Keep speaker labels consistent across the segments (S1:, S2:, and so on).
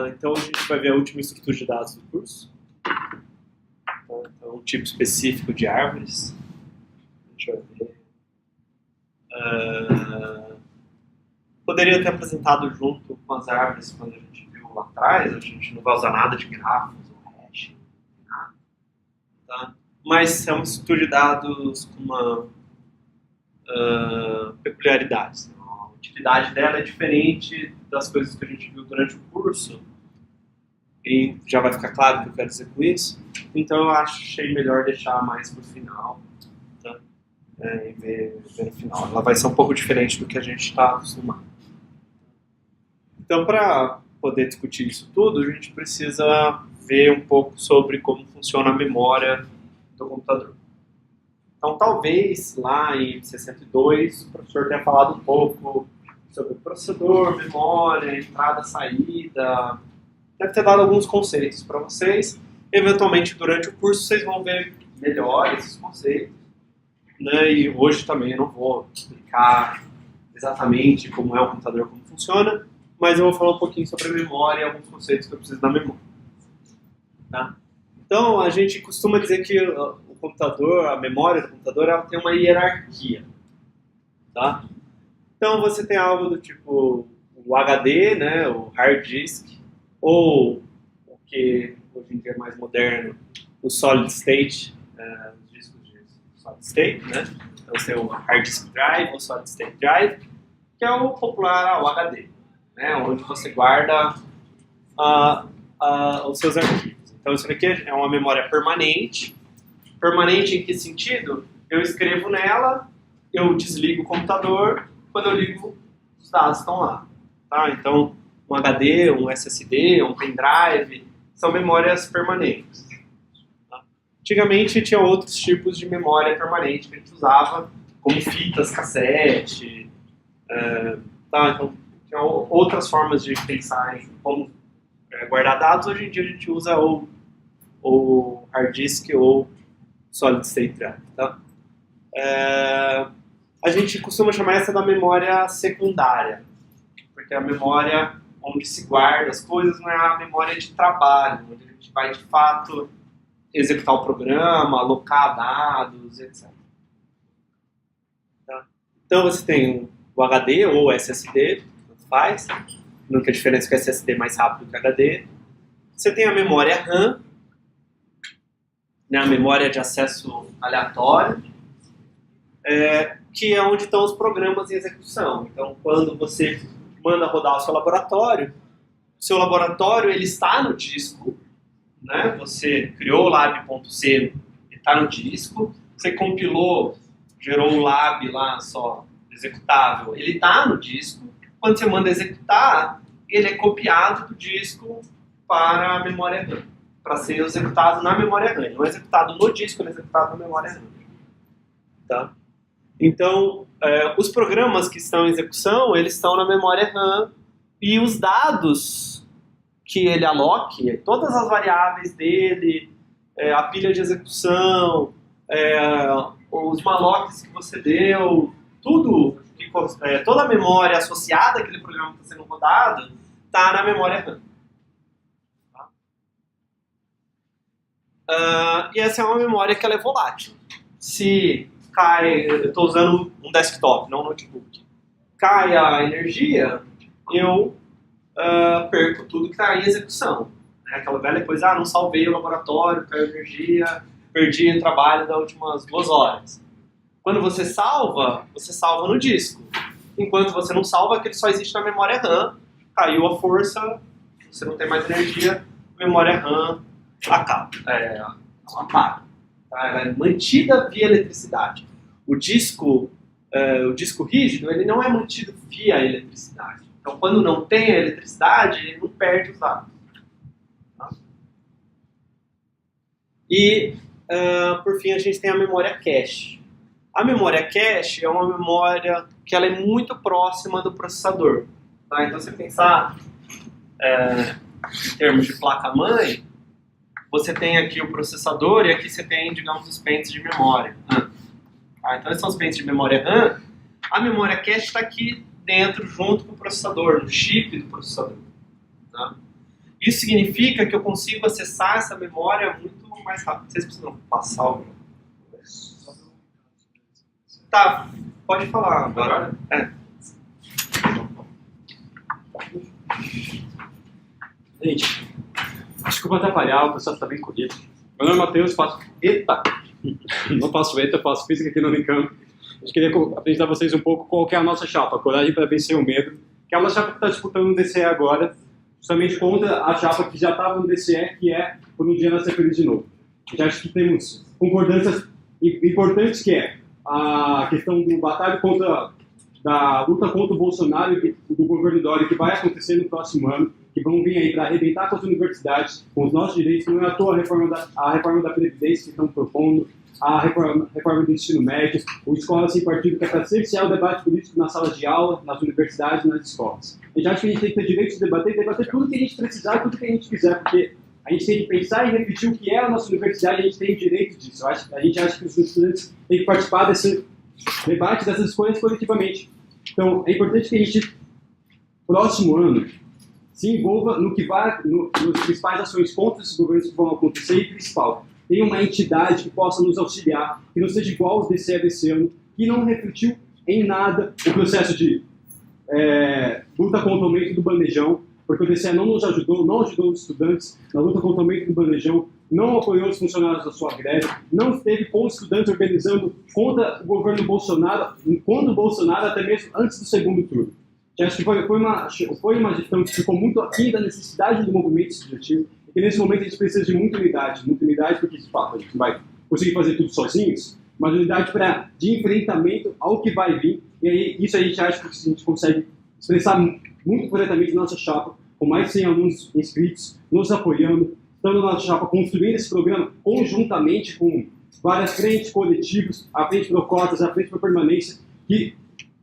S1: Então a gente vai ver a última estrutura de dados do curso. Então, um tipo específico de árvores. Deixa eu ver. Poderia ter apresentado junto com as árvores quando a gente viu lá atrás. A gente não vai usar nada de grafos ou hash, nada. Tá? Mas é uma estrutura de dados com uma peculiaridade. A utilidade dela é diferente das coisas que a gente viu durante o curso. E já vai ficar claro o que eu quero dizer com isso. Então eu achei melhor deixar mais para o final. Tá? E ver no final. Ela vai ser um pouco diferente do que a gente está acostumado. Então, para poder discutir isso tudo, a gente precisa ver um pouco sobre como funciona a memória do computador. Então, talvez lá em 62 o professor tenha falado um pouco sobre o processador, memória, entrada, saída. Deve ter dado alguns conceitos para vocês. Eventualmente, durante o curso, vocês vão ver melhor esses conceitos. Né? E hoje também eu não vou explicar exatamente como é o computador, como funciona, mas eu vou falar um pouquinho sobre a memória e alguns conceitos que eu preciso da memória. Tá? Então, a gente costuma dizer que o computador, a memória do computador, ela tem uma hierarquia. Tá? Então, você tem algo do tipo o HD, né, o hard disk, ou o que hoje em dia é mais moderno, o solid state, os discos de solid state, né? Então, você tem o hard disk drive, o solid state drive, que é o popular, o HD, né, onde você guarda os seus arquivos. Então, isso aqui é uma memória permanente. Permanente em que sentido? Eu escrevo nela, eu desligo o computador, quando eu ligo, os dados estão lá. Tá? Então, um HD, um SSD, um pendrive, são memórias permanentes. Tá? Antigamente tinha outros tipos de memória permanente que a gente usava, como fitas, cassete. Tá? Então, tinha outras formas de pensar em como guardar dados. Hoje em dia a gente usa ou hard disk ou solid state drive. Tá? A gente costuma chamar essa da memória secundária, porque a memória onde se guarda as coisas não é a memória de trabalho, onde a gente vai de fato executar o programa, alocar dados, etc. Tá? Então você tem o HD ou o SSD, tanto faz, a única diferença é que o SSD é mais rápido que o HD. Você tem a memória RAM, né, a memória de acesso aleatório, que é onde estão os programas em execução. Então, quando você manda rodar o seu laboratório ele está no disco, né? Você criou o lab.c, ele está no disco, você compilou, gerou um lab lá só executável, ele está no disco. Quando você manda executar, ele é copiado do disco para a memória RAM, para ser executado na memória RAM. Não é executado no disco, ele é executado na memória RAM. Tá? Então, os programas que estão em execução, eles estão na memória RAM e os dados que ele aloque, todas as variáveis dele, a pilha de execução, os mallocs que você deu, tudo, toda a memória associada àquele programa que está sendo rodado, está na memória RAM. Tá? E essa é uma memória que ela é volátil. Se cai, eu estou usando um desktop, não um notebook, cai a energia, eu perco tudo que está em execução. Aquela velha coisa, não salvei o laboratório, caiu energia, perdi o trabalho das últimas 2 horas. Quando você salva no disco. Enquanto você não salva, aquele só existe na memória RAM, caiu a força, você não tem mais energia, a memória RAM acaba, apaga. Tá? Ela é mantida via eletricidade. O disco rígido, ele não é mantido via eletricidade. Então, quando não tem a eletricidade, ele não perde os dados. Tá? E, por fim, a gente tem a memória cache. A memória cache é uma memória que ela é muito próxima do processador. Tá? Então, se você pensar em termos de placa-mãe, você tem aqui o processador e aqui você tem, digamos, os pentes de memória. Então, esses são os pentes de memória RAM. A memória cache está aqui dentro, junto com o processador, no chip do processador. Tá? Isso significa que eu consigo acessar essa memória muito mais rápido. Vocês precisam passar algo? Tá, pode falar agora.
S2: Gente, desculpa atrapalhar, o pessoal está bem corrido. Meu nome é Matheus, faço... Eita! Não faço ETA, eu faço física aqui no Unicamp. A gente queria apresentar a vocês um pouco qual que é a nossa chapa, Coragem para Vencer o Medo, que é uma chapa que está disputando no DCE agora, justamente contra a chapa que já estava no DCE, que é Por um Dia Nascer Feliz de Novo. A gente acha que temos concordâncias importantes, que é a questão do da luta contra o Bolsonaro e do governo Dória, que vai acontecer no próximo ano, que vão vir aí para arrebentar com as universidades, com os nossos direitos. Não é à toa a reforma da Previdência que estão propondo, a reforma do ensino médio, o Escola Sem Partido, que é para cercear o debate político na sala de aula, nas universidades e nas escolas. A gente acha que a gente tem que ter direito de debater tudo que a gente precisar, tudo que a gente quiser, porque a gente tem que pensar e repetir o que é a nossa universidade, a gente tem o direito disso. A gente acha que os estudantes têm que participar desse debate, dessas escolhas coletivamente. Então, é importante que a gente, próximo ano, se envolva nos principais ações contra esses governos que vão acontecer e, principal, tenha uma entidade que possa nos auxiliar, que não seja igual ao DCE desse ano, que não refletiu em nada o processo de luta contra o aumento do bandejão, porque o DCE não nos ajudou, não ajudou os estudantes na luta contra o aumento do bandejão, não apoiou os funcionários da sua greve, não esteve com os estudantes organizando contra o governo Bolsonaro, contra o Bolsonaro até mesmo antes do segundo turno. Eu acho que foi uma gestão que ficou muito aquém da necessidade do movimento estudantil, e nesse momento a gente precisa de muita unidade porque de fato a gente não vai conseguir fazer tudo sozinhos, mas unidade de enfrentamento ao que vai vir, e aí isso a gente acha que a gente consegue expressar muito corretamente na nossa chapa, com mais de 100 alunos inscritos, nos apoiando, estando na nossa chapa, construindo esse programa conjuntamente com várias frentes coletivas, a frente pro Cotas, a frente pro Permanência, que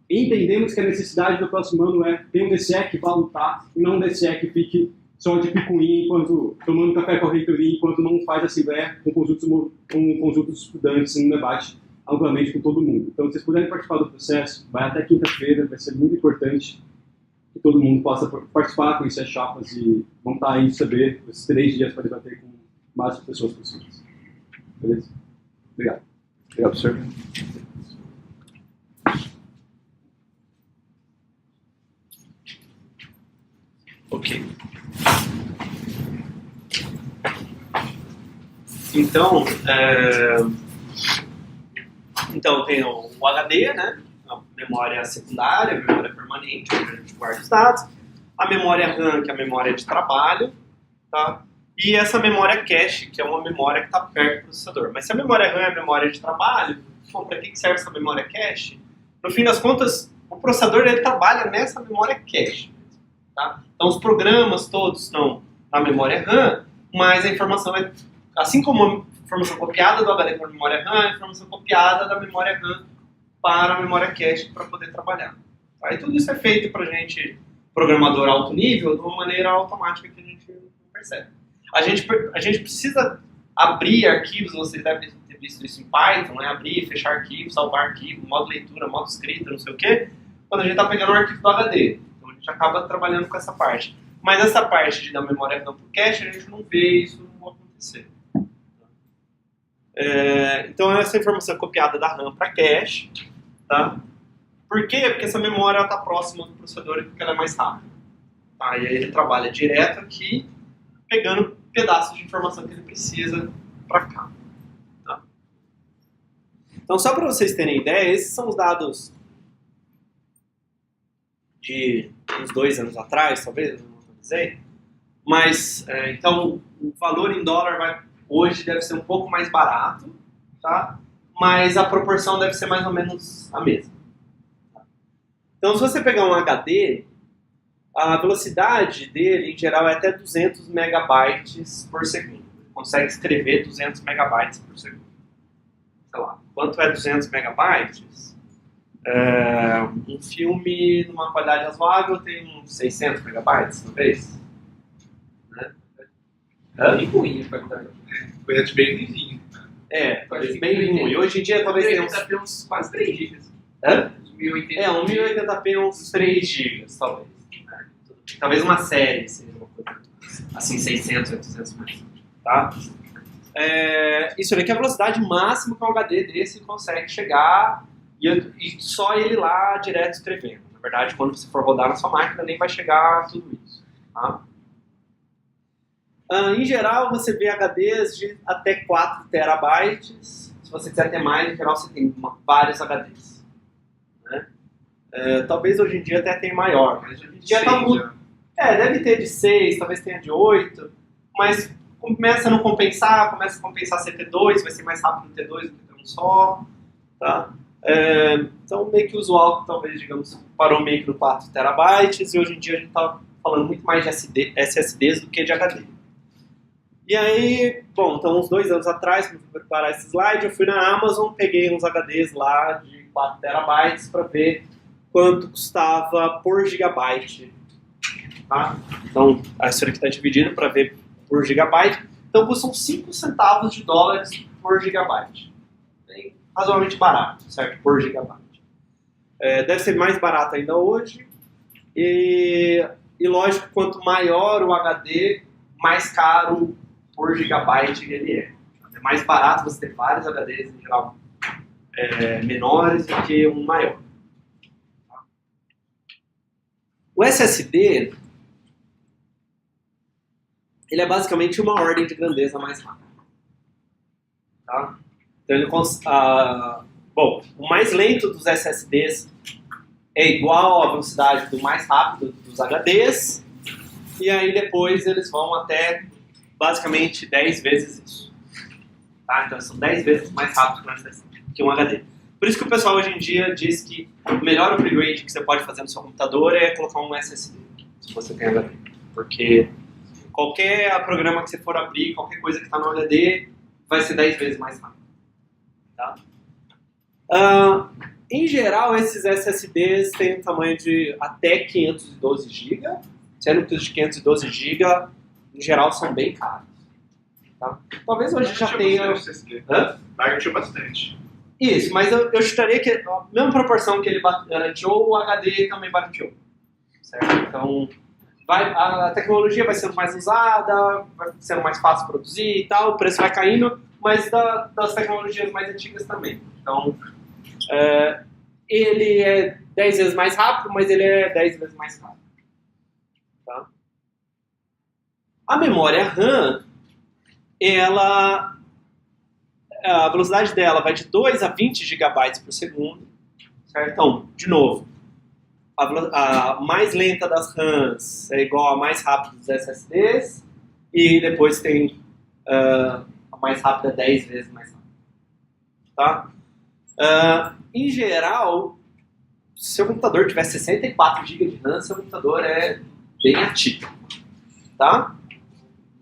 S2: entendemos que a necessidade do próximo ano é ter um DCE que vá lutar, e não um DCE que fique só de picuinha, enquanto tomando café com a reitoria, enquanto não faz assembleia com conjuntos de estudantes em um debate amplamente com todo mundo. Então, se vocês puderem participar do processo, vai até quinta-feira, vai ser muito importante que todo mundo possa participar, conhecer as chapas e vão estar aí saber esses 3 dias para debater com o máximo de pessoas possíveis. Beleza? Obrigado. Obrigado, professor.
S1: Ok. Então tem o HD, né? A memória secundária, a memória permanente, onde a gente guarda os dados. A memória RAM, que é a memória de trabalho, tá? E essa memória cache, que é uma memória que está perto do processador. Mas se a memória RAM é a memória de trabalho, para que serve essa memória cache? No fim das contas, o processador ele trabalha nessa memória cache. Tá? Então os programas todos estão na memória RAM, mas a informação é, assim como a informação copiada do HD para a memória RAM, a informação copiada da memória RAM para a memória cache para poder trabalhar. Tá? E tudo isso é feito para a gente, programador alto nível, de uma maneira automática que a gente não percebe. A gente precisa abrir arquivos, vocês devem ter visto isso em Python, né? Abrir, fechar arquivo, salvar arquivo, modo leitura, modo escrita, não sei o quê, quando a gente está pegando um arquivo do HD. Então a gente acaba trabalhando com essa parte. Mas essa parte da memória RAM para o cache, a gente não vê isso acontecer. Então essa informação é copiada da RAM para cache, tá? Por quê? Porque essa memória está próxima do processador e porque ela é mais rápida. Tá? E aí ele trabalha direto aqui, pegando pedaços de informação que ele precisa para cá. Tá? Então só para vocês terem ideia, esses são os dados de uns 2 anos atrás, talvez, não atualizei. Mas, então, o valor em dólar hoje deve ser um pouco mais barato, tá? Mas a proporção deve ser mais ou menos a mesma. Tá? Então, se você pegar um HD, a velocidade dele, em geral, é até 200 megabytes por segundo. Ele consegue escrever 200 megabytes por segundo. Sei lá, quanto é 200 megabytes? Um filme numa qualidade razoável tem uns 600 megabytes, talvez. Né?
S3: Bem ruim a qualidade. Qualidade bem ruimzinha.
S1: Talvez bem ruim. Hoje em dia talvez tenha
S3: uns quase 3 GB.
S1: Hã?
S3: 1080.
S1: Um 1080p uns 3 GB, talvez. Talvez uma série seja uma coisa.
S3: Assim, 600, 800 mais.
S1: Tá? Isso aqui é a velocidade máxima que um HD desse consegue chegar e só ele lá direto escrevendo. Na verdade, quando você for rodar na sua máquina, nem vai chegar a tudo isso. Tá? Em geral, você vê HDs de até 4 terabytes. Se você quiser ter mais, em geral, você tem vários HDs. Né? Talvez hoje em dia até tenha maior. Mas hoje em dia tá muito... deve ter de 6, talvez tenha de 8, mas começa a não compensar, começa a compensar ser T2, vai ser mais rápido no T2 do que ter um só. Tá? Então, meio que o usual, talvez, digamos, parou meio que no 4 terabytes, e hoje em dia a gente está falando muito mais de SSDs do que de HD. E aí, bom, então uns 2 anos atrás, quando eu fui preparar esse slide, eu fui na Amazon, peguei uns HDs lá de 4 terabytes para ver quanto custava por gigabyte. Tá? Então, isso aqui está dividido para ver por gigabyte. Então, custam 5 centavos de dólares por gigabyte. Bem, razoavelmente barato, certo? Por gigabyte. Deve ser mais barato ainda hoje. E lógico, quanto maior o HD, mais caro por gigabyte ele é. É mais barato você ter vários HDs, em geral, menores do que um maior. O SSD, ele é basicamente uma ordem de grandeza mais rápida. Tá? Então, bom, o mais lento dos SSDs é igual à velocidade do mais rápido dos HDs, e aí depois eles vão até basicamente 10 vezes isso. Tá? Então são 10 vezes mais rápido que um HD. Por isso que o pessoal hoje em dia diz que o melhor upgrade que você pode fazer no seu computador é colocar um SSD, se você tem HD. Porque qualquer programa que você for abrir, qualquer coisa que está no HD, vai ser 10 vezes mais rápido. Tá? Em geral, esses SSDs têm um tamanho de até 512 GB, sendo que os de 512 GB, em geral, são bem caros. Tá? Talvez hoje já tenha...
S3: Garantiu bastante.
S1: Isso, mas eu chutaria que a mesma proporção que ele garantiu, o HD também garantiu. Certo? Então, a tecnologia vai sendo mais usada, vai sendo mais fácil de produzir e tal, o preço vai caindo, mas das tecnologias mais antigas também. Então, ele é 10 vezes mais rápido, mas ele é 10 vezes mais caro. Tá? A memória RAM, a velocidade dela vai de 2 a 20 GB por segundo. Certo? Então, de novo, a mais lenta das RAMs é igual a mais rápida dos SSDs, e depois tem a mais rápida 10 vezes mais rápida. Tá? Em geral, se seu computador tiver 64 GB de RAM, seu computador é bem ativo. Tá?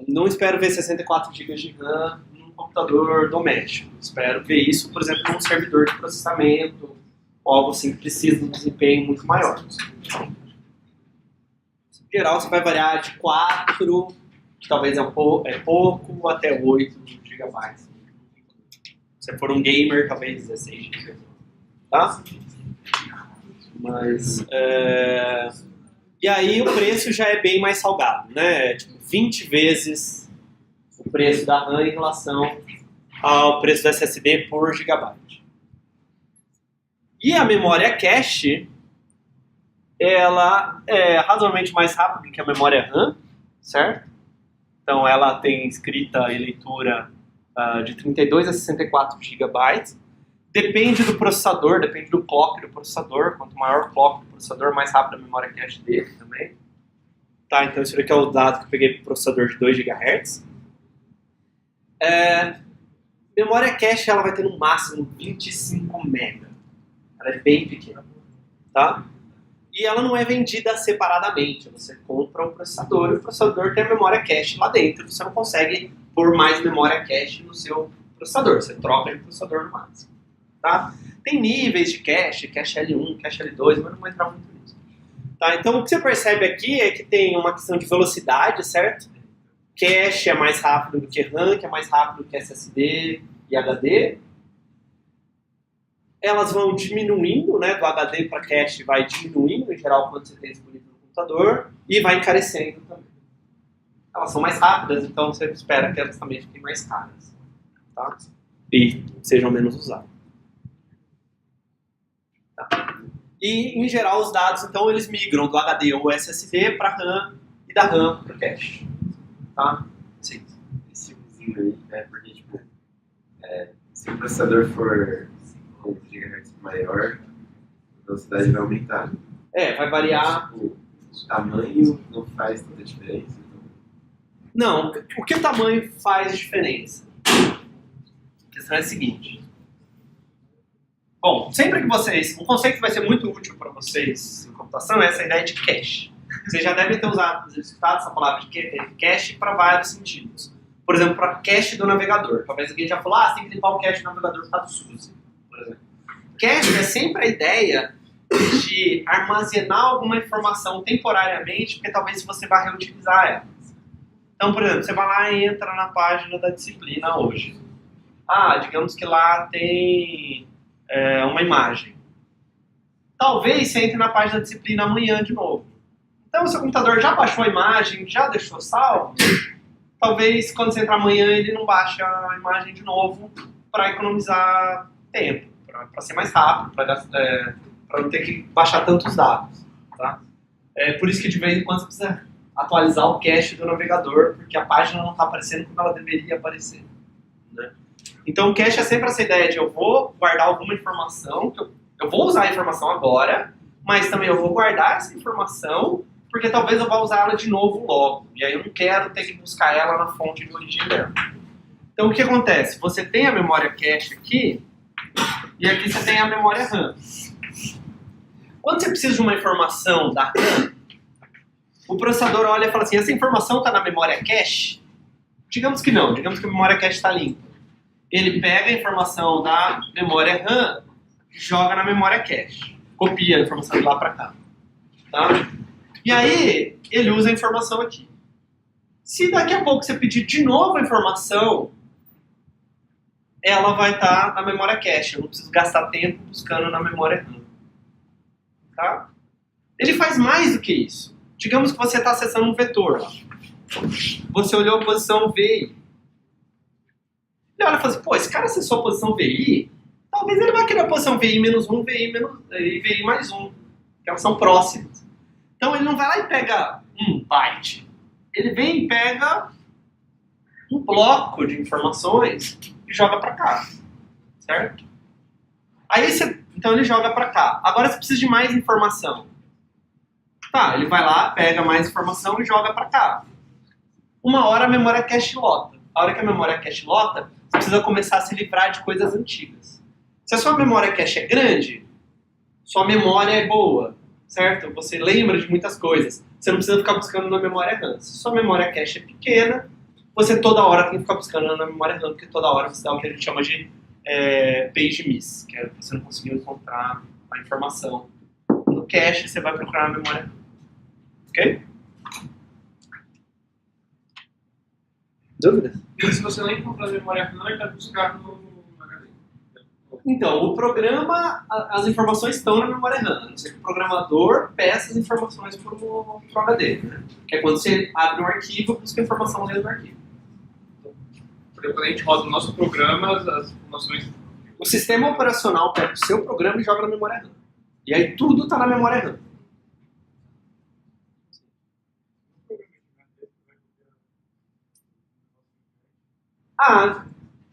S1: Não espero ver 64 GB de RAM num computador doméstico. Espero ver isso, por exemplo, num servidor de processamento, ou algo assim que precisa de um desempenho muito maior. Em geral, você vai variar de 4, que talvez é pouco, até 8 GB. Se for um gamer, talvez 16 GB. Tá? Mas, e aí o preço já é bem mais salgado, né? Tipo, 20 vezes o preço da RAM em relação ao preço do SSD por gigabyte. E a memória cache, ela é razoavelmente mais rápida que a memória RAM, certo? Então ela tem escrita e leitura de 32 a 64 gigabytes. Depende do processador, depende do clock do processador. Quanto maior o clock do processador, mais rápida a memória cache dele também. Tá, então esse aqui é o dado que eu peguei para o processador de 2 GHz. Memória cache ela vai ter no máximo 25 MB. Ela é bem pequena. Tá? E ela não é vendida separadamente. Você compra o processador e o processador tem a memória cache lá dentro. Você não consegue pôr mais memória cache no seu processador. Você troca de processador no máximo. Tá? Tem níveis de cache, cache L1, cache L2, mas não vou entrar muito nisso. Tá? Então o que você percebe aqui é que tem uma questão de velocidade, certo? Cache é mais rápido do que RAM, que é mais rápido do que SSD e HD. Elas vão diminuindo, né? Do HD para cache vai diminuindo, em geral, quando você tem disponível no computador, e vai encarecendo também. elas são mais rápidas, então você espera que elas também fiquem mais caras. Tá? E sejam menos usadas. Tá? E, em geral, os dados, então, eles migram do HD ou SSD para RAM e da RAM para o cache. Tá? Sim.
S3: Esse vizinho aí, porque, tipo, se o processador for 5 GHz maior, a velocidade vai aumentar.
S1: Vai variar.
S3: Tipo, o tamanho não faz tanta diferença.
S1: Não, o que o tamanho faz diferença? A questão é a seguinte. Bom, sempre que vocês... Um conceito que vai ser muito útil para vocês em computação é essa ideia de cache. Vocês já devem ter escutado essa palavra de cache para vários sentidos. Por exemplo, para cache do navegador. Talvez alguém já falou, você tem que limpar o cache do navegador por causa do SUSE, por exemplo. Cache é sempre a ideia de armazenar alguma informação temporariamente, porque talvez você vá reutilizar ela. Então, por exemplo, você vai lá e entra na página da disciplina hoje. Digamos que lá tem uma imagem. Talvez você entre na página da disciplina amanhã de novo. Então, o seu computador já baixou a imagem, já deixou salvo. Talvez, quando você entrar amanhã, ele não baixe a imagem de novo para economizar tempo, para ser mais rápido, para não ter que baixar tantos dados. Tá? Por isso que, de vez em quando, você precisa atualizar o cache do navegador, porque a página não está aparecendo como ela deveria aparecer. Né? Então, o cache é sempre essa ideia de eu vou guardar alguma informação, eu vou usar a informação agora, mas também eu vou guardar essa informação, porque talvez eu vá usar ela de novo logo. E aí eu não quero ter que buscar ela na fonte de origem dela. Então, o que acontece? Você tem a memória cache aqui, e aqui você tem a memória RAM. Quando você precisa de uma informação da RAM, o processador olha e fala assim, essa informação está na memória cache? Digamos que não, digamos que a memória cache está limpa. Ele pega a informação da memória RAM e joga na memória cache. Copia a informação de lá para cá. Tá? E aí, ele usa a informação aqui. Se daqui a pouco você pedir de novo a informação, ela vai estar na memória cache. Eu não preciso gastar tempo buscando na memória RAM. Tá? Ele faz mais do que isso. Digamos que você está acessando um vetor. Você olhou a posição VI. Ele olha e fala assim, esse cara acessou a posição VI, talvez ele vai querer a posição VI menos 1, e VI mais 1, que elas são próximas. Então ele não vai lá e pega um byte. Ele vem e pega um bloco de informações e joga para cá. Certo? Aí então ele joga para cá. Agora você precisa de mais informação. Tá, ele vai lá, pega mais informação e joga para cá. Uma hora a memória cache lota. A hora que a memória cache lota, você precisa começar a se livrar de coisas antigas. Se a sua memória cache é grande, sua memória é boa, certo? Você lembra de muitas coisas. Você não precisa ficar buscando na memória RAM. Se sua memória cache é pequena, você toda hora tem que ficar buscando na memória RAM, porque toda hora você dá o que a gente chama de page miss, que é você não conseguiu encontrar a informação no cache, você vai procurar na memória RAM. Ok? Dúvidas?
S4: E se você não encontrar a memória RAM, ele vai buscar no HD.
S1: Então, o programa, as informações estão na memória RAM, a não ser que o programador peça as informações para o HD, né? Que é quando você abre um arquivo, busca a informação dentro do arquivo.
S4: Porque quando a gente roda o nosso programa, as informações...
S1: O sistema operacional pega o seu programa e joga na memória RAM. E aí tudo está na memória RAM.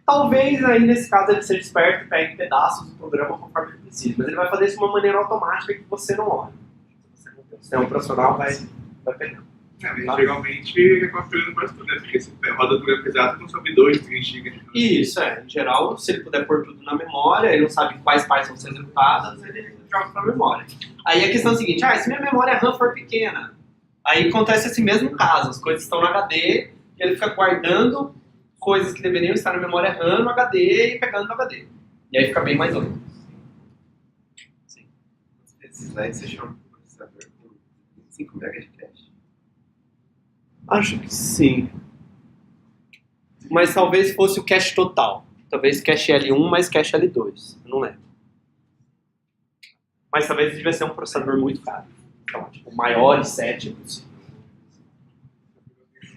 S1: Talvez aí nesse caso ele seja esperto e pegue pedaços do programa conforme ele precisa, mas ele vai fazer isso de uma maneira automática que você não olha. O sistema operacional vai pegar.
S4: Geralmente é construído para tudo, né? Porque se roda do programa pesado, consome 2, 3 GB.
S1: Isso, em geral, se ele puder pôr tudo na memória, ele não sabe quais partes vão ser executadas, ele joga para a memória. Aí a questão é a seguinte, se minha memória RAM for pequena, aí acontece esse mesmo caso, as coisas estão no HD e ele fica guardando coisas que deveriam estar na memória RAM no HD e pegando no HD. E aí fica bem mais lento.
S3: Sim. Esse slide você chama o processador com 5 MB de cache?
S1: Acho que sim. Mas talvez fosse o cache total. Talvez cache L1 mais cache L2. Eu não lembro. Mas talvez devia ser um processador muito caro. Então, tipo, o maior i7 possível.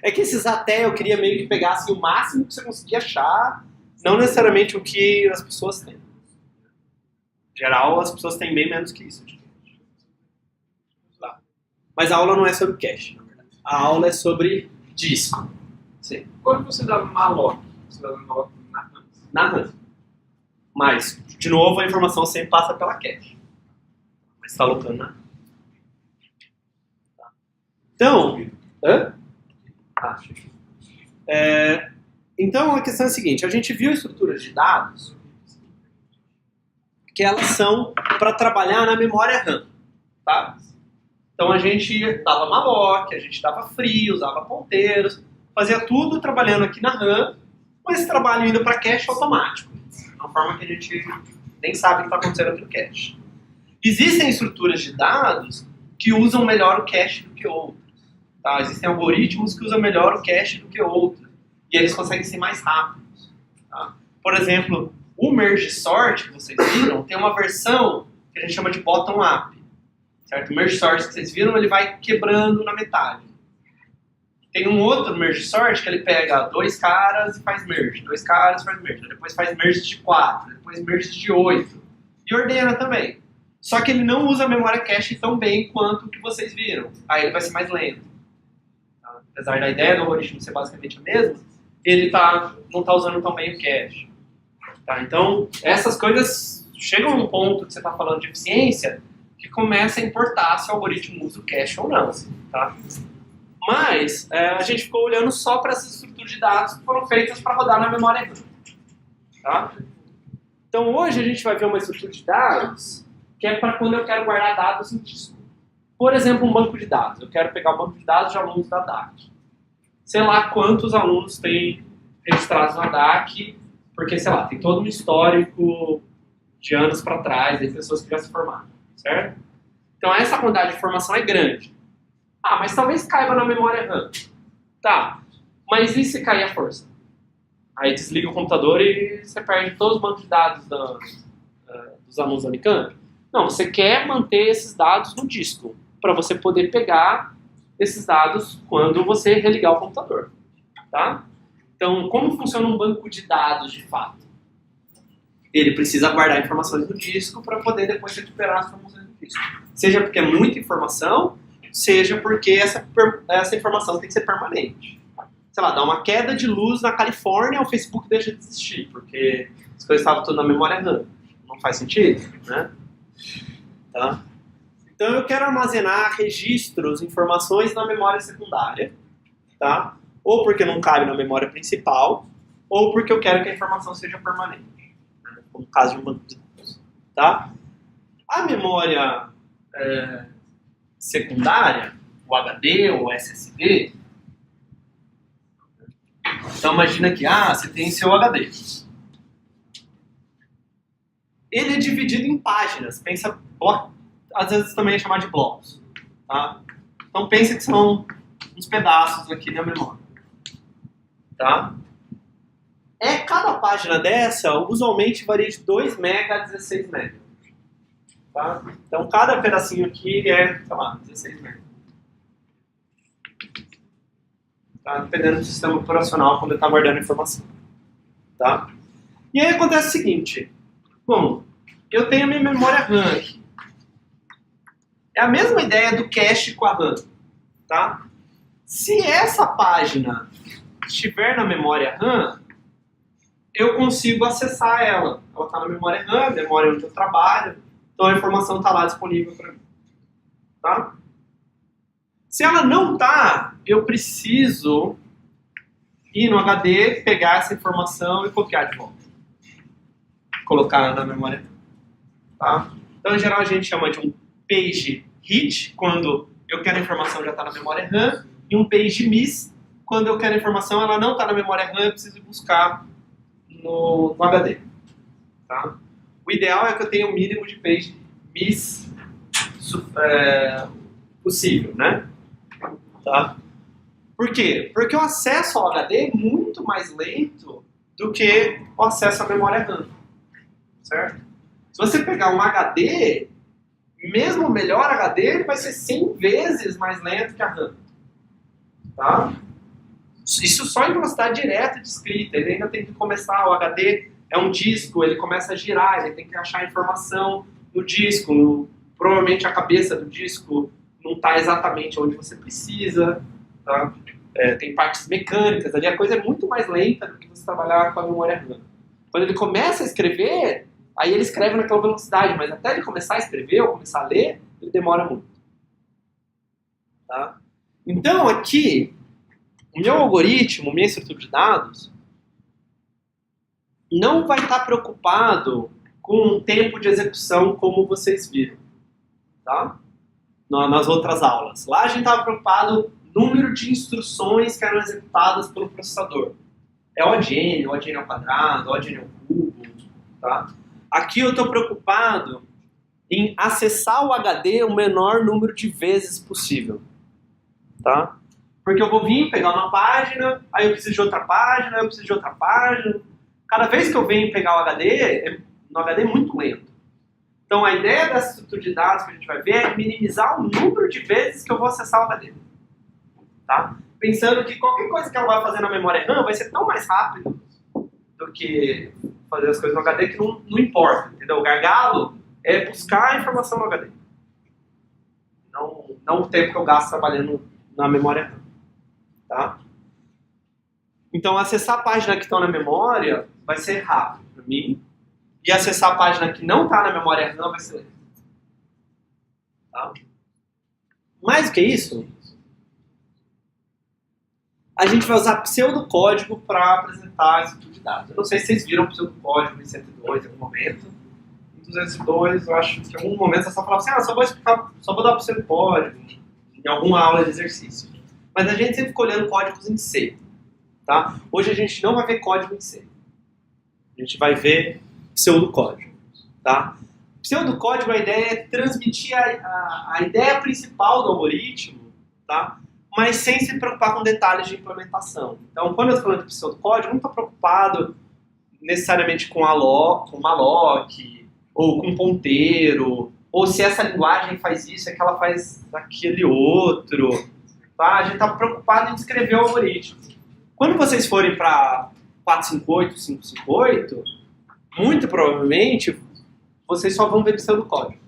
S1: É que esses até eu queria meio que pegar assim, o máximo que você conseguia achar, não necessariamente o que as pessoas têm. Em geral, as pessoas têm bem menos que isso. Tá. Mas a aula não é sobre cache, na verdade. A aula é sobre disco. Sim.
S2: Quando você dá malloc, você dá malloc na RAM?
S1: Na RAM. Mas, de novo, a informação sempre passa pela cache. Mas está alocando na RAM. Tá. Então, então a questão é a seguinte, a gente viu estruturas de dados que elas são para trabalhar na memória RAM. Tá? Então a gente dava malloc, a gente dava free, usava ponteiros, fazia tudo trabalhando aqui na RAM, com esse trabalho indo para cache automático. De uma forma que a gente nem sabe o que está acontecendo entre o cache. Existem estruturas de dados que usam melhor o cache do que outros. Tá? Existem algoritmos que usam melhor o cache do que outros. E eles conseguem ser mais rápidos. Tá? Por exemplo, o merge sort que vocês viram tem uma versão que a gente chama de bottom-up. Certo? O merge sort que vocês viram, ele vai quebrando na metade. Tem um outro merge sort que ele pega 2 caras e faz merge, 2 caras e faz merge, depois faz merge de 4, depois merge de 8 e ordena também. Só que ele não usa a memória cache tão bem quanto o que vocês viram. Aí ele vai ser mais lento. Tá? Apesar da ideia do algoritmo ser basicamente a mesma, ele não está usando tão bem o cache. Tá? Então, essas coisas chegam a um ponto que você está falando de eficiência que começa a importar se o algoritmo usa o cache ou não. Tá? Mas a gente ficou olhando só para essas estruturas de dados que foram feitas para rodar na memória RAM. Tá? Então hoje a gente vai ver uma estrutura de dados que é para quando eu quero guardar dados em disco. Por exemplo, um banco de dados. Eu quero pegar o banco de dados de alunos da DAC. Sei lá quantos alunos tem registrados na DAC, porque, sei lá, tem todo um histórico de anos para trás, de pessoas que já se formaram, certo? Então essa quantidade de informação é grande. Ah, mas talvez caiba na memória RAM. Tá, mas e se cair a força? Aí desliga o computador e você perde todos os bancos de dados dos alunos da Unicamp. Não, você quer manter esses dados no disco, para você poder pegar esses dados quando você religar o computador. Tá? Então, como funciona um banco de dados de fato? Ele precisa guardar informações no disco para poder depois recuperar as informações no disco. Seja porque é muita informação, seja porque essa informação tem que ser permanente. Sei lá, dá uma queda de luz na Califórnia, o Facebook deixa de existir, porque as coisas estavam tudo na memória RAM. Não faz sentido, né? Tá? Então eu quero armazenar registros, informações na memória secundária, tá? Ou porque não cabe na memória principal, ou porque eu quero que a informação seja permanente, né? Como no caso de um banco de dados, tá? A memória secundária, o HD ou o SSD, então imagina que você tem seu HD. Ele é dividido em páginas, pensa, às vezes também é chamado de blocos. Tá? Então pensa que são uns pedaços aqui da memória. Tá? Cada página dessa usualmente varia de 2 MB a 16 MB. Tá? Então cada pedacinho aqui é, sei lá, 16 MB. Tá? Dependendo do sistema operacional quando ele está guardando a informação. Tá? E aí acontece o seguinte. Bom, eu tenho a minha memória RAM aqui. É a mesma ideia do cache com a RAM. Tá? Se essa página estiver na memória RAM, eu consigo acessar ela. Ela está na memória RAM, memória onde eu trabalho. Então a informação está lá disponível para mim. Tá? Se ela não está, eu preciso ir no HD, pegar essa informação e copiar de volta. Colocar na memória. Tá? Então, em geral, a gente chama de um page hit, quando eu quero a informação já está na memória RAM, e um page miss, quando eu quero a informação, ela não está na memória RAM, eu preciso buscar no HD. Tá? O ideal é que eu tenha o mínimo de page miss possível, né? Tá? Por quê? Porque o acesso ao HD é muito mais lento do que o acesso à memória RAM. Certo? Se você pegar um HD, mesmo o melhor HD, ele vai ser 100 vezes mais lento que a RAM. Tá? Isso só em velocidade direta de escrita. Ele ainda tem que começar, o HD é um disco, ele começa a girar, ele tem que achar informação no disco. Provavelmente a cabeça do disco não está exatamente onde você precisa. Tá? Tem partes mecânicas ali, a coisa é muito mais lenta do que você trabalhar com a memória RAM. Quando ele começa a escrever, aí ele escreve naquela velocidade, mas até ele começar a escrever ou começar a ler, ele demora muito. Tá? Então aqui, o meu algoritmo, minha estrutura de dados, não vai estar preocupado com o tempo de execução como vocês viram. Tá? Nas outras aulas. Lá a gente estava preocupado no número de instruções que eram executadas pelo processador. É ODN, ODN ao quadrado, ODN ao cubo. Tá? Aqui eu estou preocupado em acessar o HD o menor número de vezes possível. Tá? Porque eu vou vir pegar uma página, aí eu preciso de outra página, aí eu preciso de outra página. Cada vez que eu venho pegar o HD, no HD é muito lento. Então a ideia dessa estrutura de dados que a gente vai ver é minimizar o número de vezes que eu vou acessar o HD. Tá? Pensando que qualquer coisa que ela vai fazer na memória RAM vai ser tão mais rápido do que fazer as coisas no HD que não importa. Entendeu? O gargalo é buscar a informação no HD. Não o tempo que eu gasto trabalhando na memória RAM. Tá? Então acessar a página que estão na memória vai ser rápido para mim. E acessar a página que não está na memória RAM vai ser lento. Tá? Mais do que isso, a gente vai usar pseudocódigo para apresentar esse tipo de dados. Eu não sei se vocês viram pseudocódigo em 102 em algum momento. Em 202, eu acho que em algum momento você só falava assim, só vou dar pseudocódigo em alguma aula de exercício. Mas a gente sempre ficou olhando códigos em C. Tá? Hoje a gente não vai ver código em C. A gente vai ver pseudocódigo. Tá? Pseudocódigo, a ideia é transmitir a ideia principal do algoritmo, tá? Mas sem se preocupar com detalhes de implementação. Então, quando eu estou falando de pseudocódigo, eu não estou preocupado necessariamente com malloc, ou com ponteiro, ou se essa linguagem faz isso, é que ela faz aquele outro. Tá? A gente está preocupado em descrever o algoritmo. Quando vocês forem para 458, 558, muito provavelmente vocês só vão ver pseudocódigo.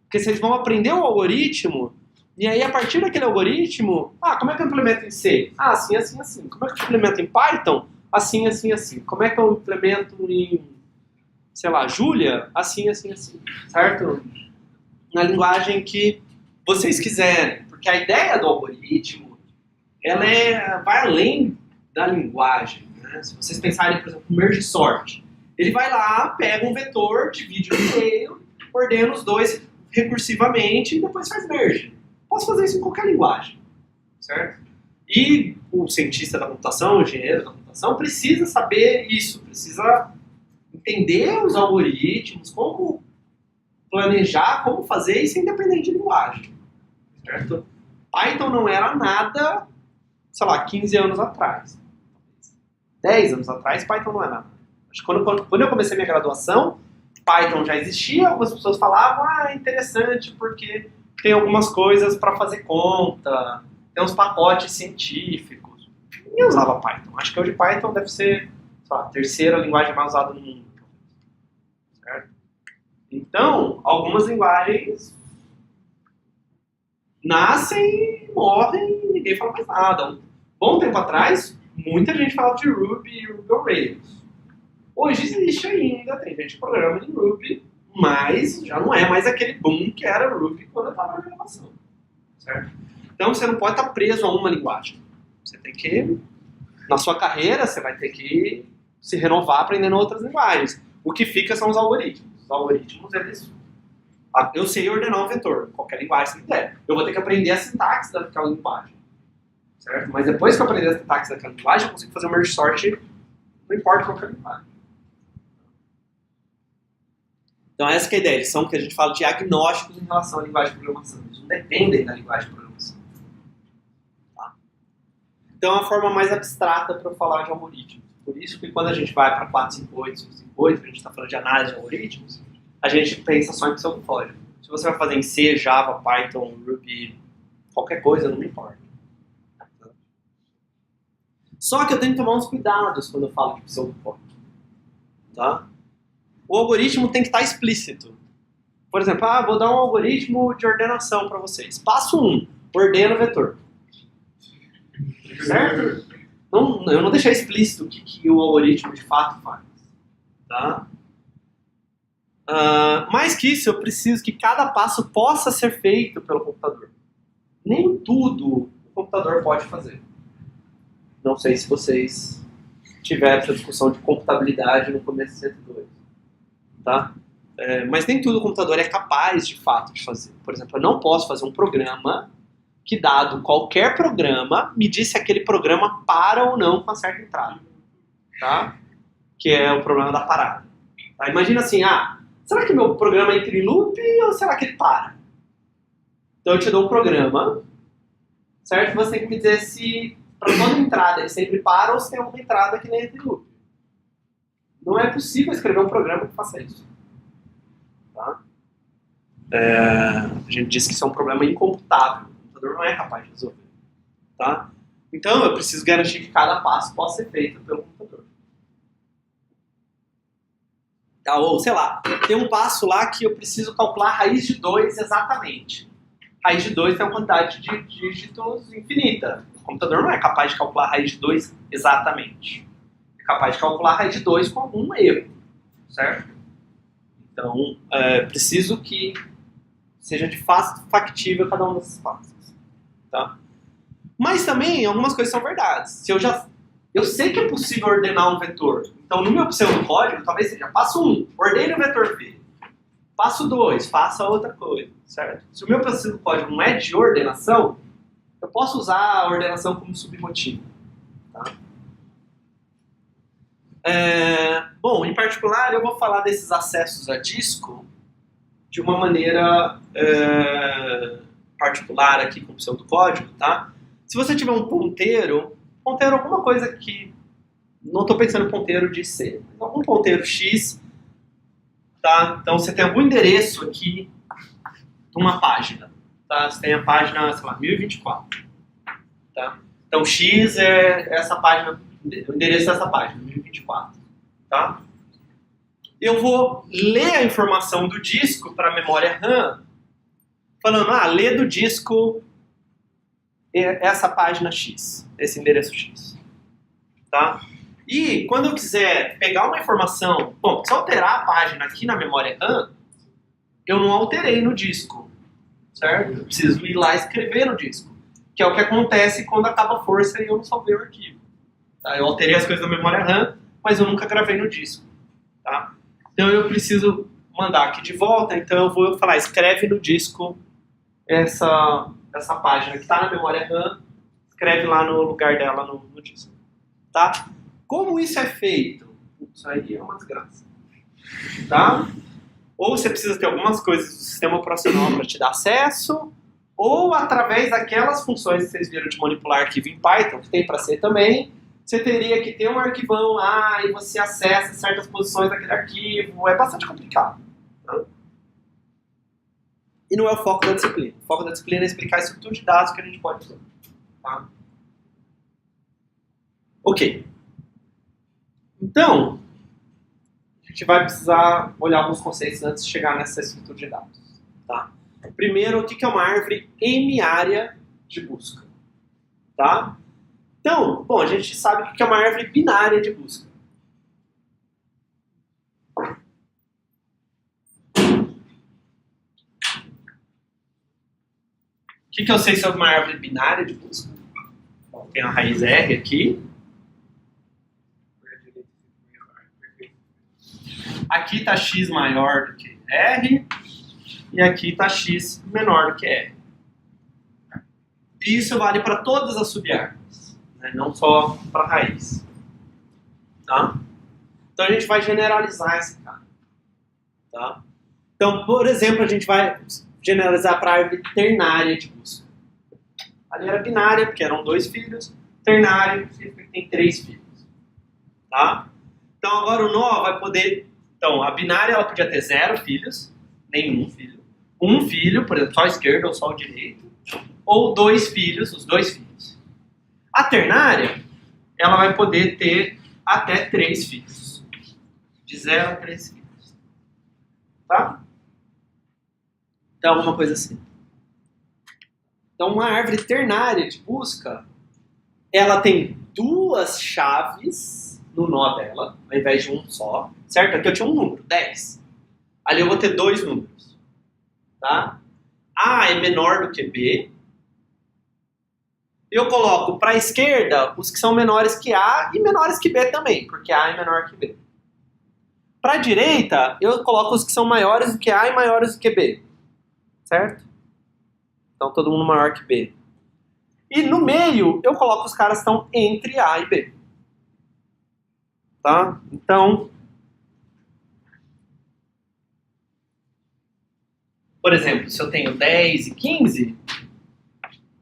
S1: Porque vocês vão aprender o algoritmo, e aí a partir daquele algoritmo, como é que eu implemento em C? Assim, assim, assim. Como é que eu implemento em Python? Assim, assim, assim. Como é que eu implemento em, sei lá, Julia? Assim, assim, assim. Certo? Na linguagem que vocês quiserem. Porque a ideia do algoritmo, ela vai além da linguagem. Né? Se vocês pensarem, por exemplo, no merge sort, ele vai lá, pega um vetor, divide no meio, ordena os dois recursivamente e depois faz merge. Posso fazer isso em qualquer linguagem, certo? E o cientista da computação, o engenheiro da computação, precisa saber isso, precisa entender os algoritmos, como planejar, como fazer isso independente de linguagem, certo? Python não era nada, sei lá, 15 anos atrás. 10 anos atrás, Python não era nada. Acho que quando eu comecei minha graduação, Python já existia, algumas pessoas falavam, é interessante porque tem algumas coisas para fazer conta, tem uns pacotes científicos. Ninguém usava Python. Acho que hoje Python deve ser, sei lá, a terceira linguagem mais usada no mundo. Certo? Então, algumas linguagens nascem e morrem e ninguém fala mais nada. Um bom tempo atrás, muita gente falava de Ruby e Ruby on Rails. Hoje existe ainda, tem gente que programa em Ruby, mas já não é mais aquele boom que era o Ruby quando eu estava na programação. Certo? Então você não pode estar preso a uma linguagem. Você tem que, na sua carreira, você vai ter que se renovar aprendendo outras linguagens. O que fica são os algoritmos. Os algoritmos, eles... Eu sei ordenar um vetor, qualquer linguagem se quiser. Eu vou ter que aprender a sintaxe daquela linguagem. Certo? Mas depois que eu aprender a sintaxe daquela linguagem, eu consigo fazer um merge sort, não importa qualquer linguagem. Então essa que é a ideia, eles são o que a gente fala de agnósticos em relação à linguagem de programação. Eles não dependem da linguagem de programação. Tá? Então é a forma mais abstrata para eu falar de algoritmos. Por isso que quando a gente vai para 458, 558, a gente está falando de análise de algoritmos, a gente pensa só em pseudocódigo. Se você vai fazer em C, Java, Python, Ruby, qualquer coisa, não me importa. Só que eu tenho que tomar uns cuidados quando eu falo de pseudocódigo. Tá? O algoritmo tem que estar explícito. Por exemplo, vou dar um algoritmo de ordenação para vocês. Passo 1, ordena o vetor. Certo? Eu não deixei explícito o que o algoritmo de fato faz. Tá? Mais que isso, eu preciso que cada passo possa ser feito pelo computador. Nem tudo o computador pode fazer. Não sei se vocês tiveram essa discussão de computabilidade no começo do 102. Tá? Mas nem tudo o computador é capaz, de fato, de fazer. Por exemplo, eu não posso fazer um programa que, dado qualquer programa, me diz se aquele programa para ou não com uma certa entrada. Tá? Que é o problema da parada. Tá? Imagina assim, será que meu programa entra em loop ou será que ele para? Então eu te dou um programa, certo? Você tem que me dizer se para toda entrada ele sempre para ou se tem alguma entrada que nem entra em loop. Não é possível escrever um programa que faça isso. Tá? A gente diz que isso é um problema incomputável. O computador não é capaz de resolver. Tá? Então eu preciso garantir que cada passo possa ser feito pelo computador. Tá? Ou, sei lá, tem um passo lá que eu preciso calcular a raiz de 2 exatamente. A raiz de 2 tem uma quantidade de dígitos infinita. O computador não é capaz de calcular a raiz de 2 exatamente. É capaz de calcular a raiz de 2 com algum erro. Certo? Então, preciso que seja de fato factível cada um desses passos. Tá? Mas também, algumas coisas são verdades. Se eu sei que é possível ordenar um vetor. Então, no meu pseudocódigo, talvez seja passo 1, ordene o vetor V. Passo 2, faça outra coisa, certo? Se o meu pseudocódigo não é de ordenação, eu posso usar a ordenação como subrotina. Tá? Bom, em particular, eu vou falar desses acessos a disco de uma maneira particular aqui com o pseudocódigo, tá? Se você tiver um ponteiro alguma coisa que... Não estou pensando em ponteiro de C, mas algum ponteiro X, tá? Então você tem algum endereço aqui de uma página, tá? Você tem a página, sei lá, 1024, tá? Então X é essa página, o endereço dessa página, 1024, tá? Eu vou ler a informação do disco para a memória RAM, falando, lê do disco essa página X, esse endereço X, tá? E quando eu quiser pegar uma informação, se eu alterar a página aqui na memória RAM, eu não alterei no disco, certo? Eu preciso ir lá e escrever no disco, que é o que acontece quando acaba a força e eu não salvei o arquivo. Tá? Eu alterei as coisas na memória RAM, mas eu nunca gravei no disco. Tá? Então eu preciso mandar aqui de volta, então eu vou falar, escreve no disco essa página que está na memória RAM, escreve lá no lugar dela no disco. Tá? Como isso é feito? Isso aí é uma desgraça. Tá? Ou você precisa ter algumas coisas do sistema operacional para te dar acesso, ou através daquelas funções que vocês viram de manipular arquivo em Python, que tem para C também, você teria que ter um arquivão lá e você acessa certas posições daquele arquivo. É bastante complicado. Tá? E não é o foco da disciplina. O foco da disciplina é explicar a estrutura de dados que a gente pode fazer. Tá? Ok. Então, a gente vai precisar olhar alguns conceitos antes de chegar nessa estrutura de dados. Tá? Primeiro, o que é uma árvore M-área de busca? Tá? Então, a gente sabe o que é uma árvore binária de busca. O que eu sei sobre uma árvore binária de busca? Tem a raiz R aqui. Aqui está x maior do que R, e aqui está x menor do que R. E isso vale para todas as sub-árvores, né? Não só para a raiz. Tá? Então a gente vai generalizar esse cara. Tá? Então, por exemplo, a gente vai generalizar para a árvore ternária de busca. Ali era binária, porque eram 2 filhos. Ternário, significa que tem 3 filhos. Tá? Então agora o nó vai poder... Então, a binária ela podia ter 0 filhos, nenhum filho. 1 filho, por exemplo, só o esquerdo ou só o direito. Ou 2 filhos, os 2 filhos. A ternária, ela vai poder ter até 3 filhos. De 0 a 3 filhos. Tá? Então, alguma coisa assim. Então, uma árvore ternária de busca, ela tem 2 chaves no nó dela, ao invés de um só. Certo? Aqui eu tinha um número, 10. Ali eu vou ter 2 números. Tá? A é menor do que B. Eu coloco para a esquerda os que são menores que A e menores que B também, porque A é menor que B. Para a direita, eu coloco os que são maiores do que A e maiores do que B. Certo? Então, todo mundo maior que B. E no meio, eu coloco os caras que estão entre A e B. Tá? Então, por exemplo, se eu tenho 10 e 15,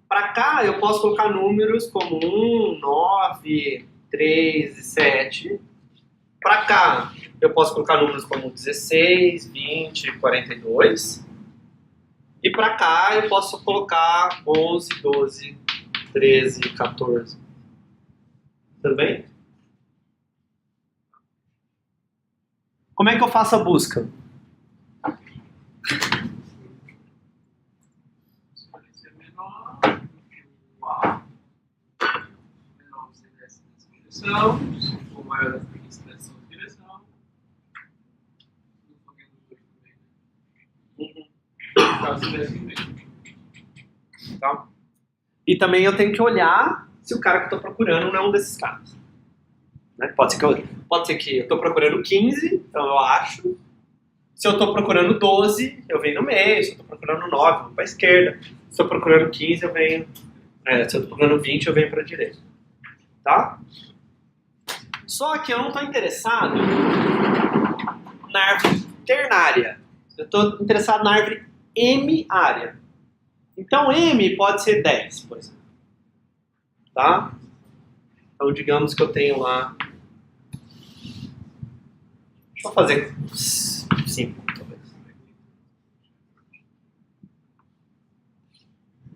S1: para cá eu posso colocar números como 1, 9, 3 e 7. Para cá eu posso colocar números como 16, 20, 42. E para cá eu posso colocar 11, 12, 13, 14. Tudo bem? Como é que eu faço a busca?
S4: Direção, se for maior da frequência dessa direção.
S1: Tá? E também eu tenho que olhar se o cara que eu estou procurando não é um desses caras. Né? Pode ser que eu estou procurando 15, então eu acho. Se eu estou procurando 12, eu venho no meio. Se eu estou procurando 9, eu vou para a esquerda. Se eu estou procurando 15, eu venho... se eu estou procurando 20, eu venho para a direita. Tá? Só que eu não estou interessado na árvore ternária. Eu estou interessado na árvore M-área. Então, M pode ser 10, por exemplo. Tá? Então, digamos que eu tenho lá... Deixa eu fazer 5, talvez.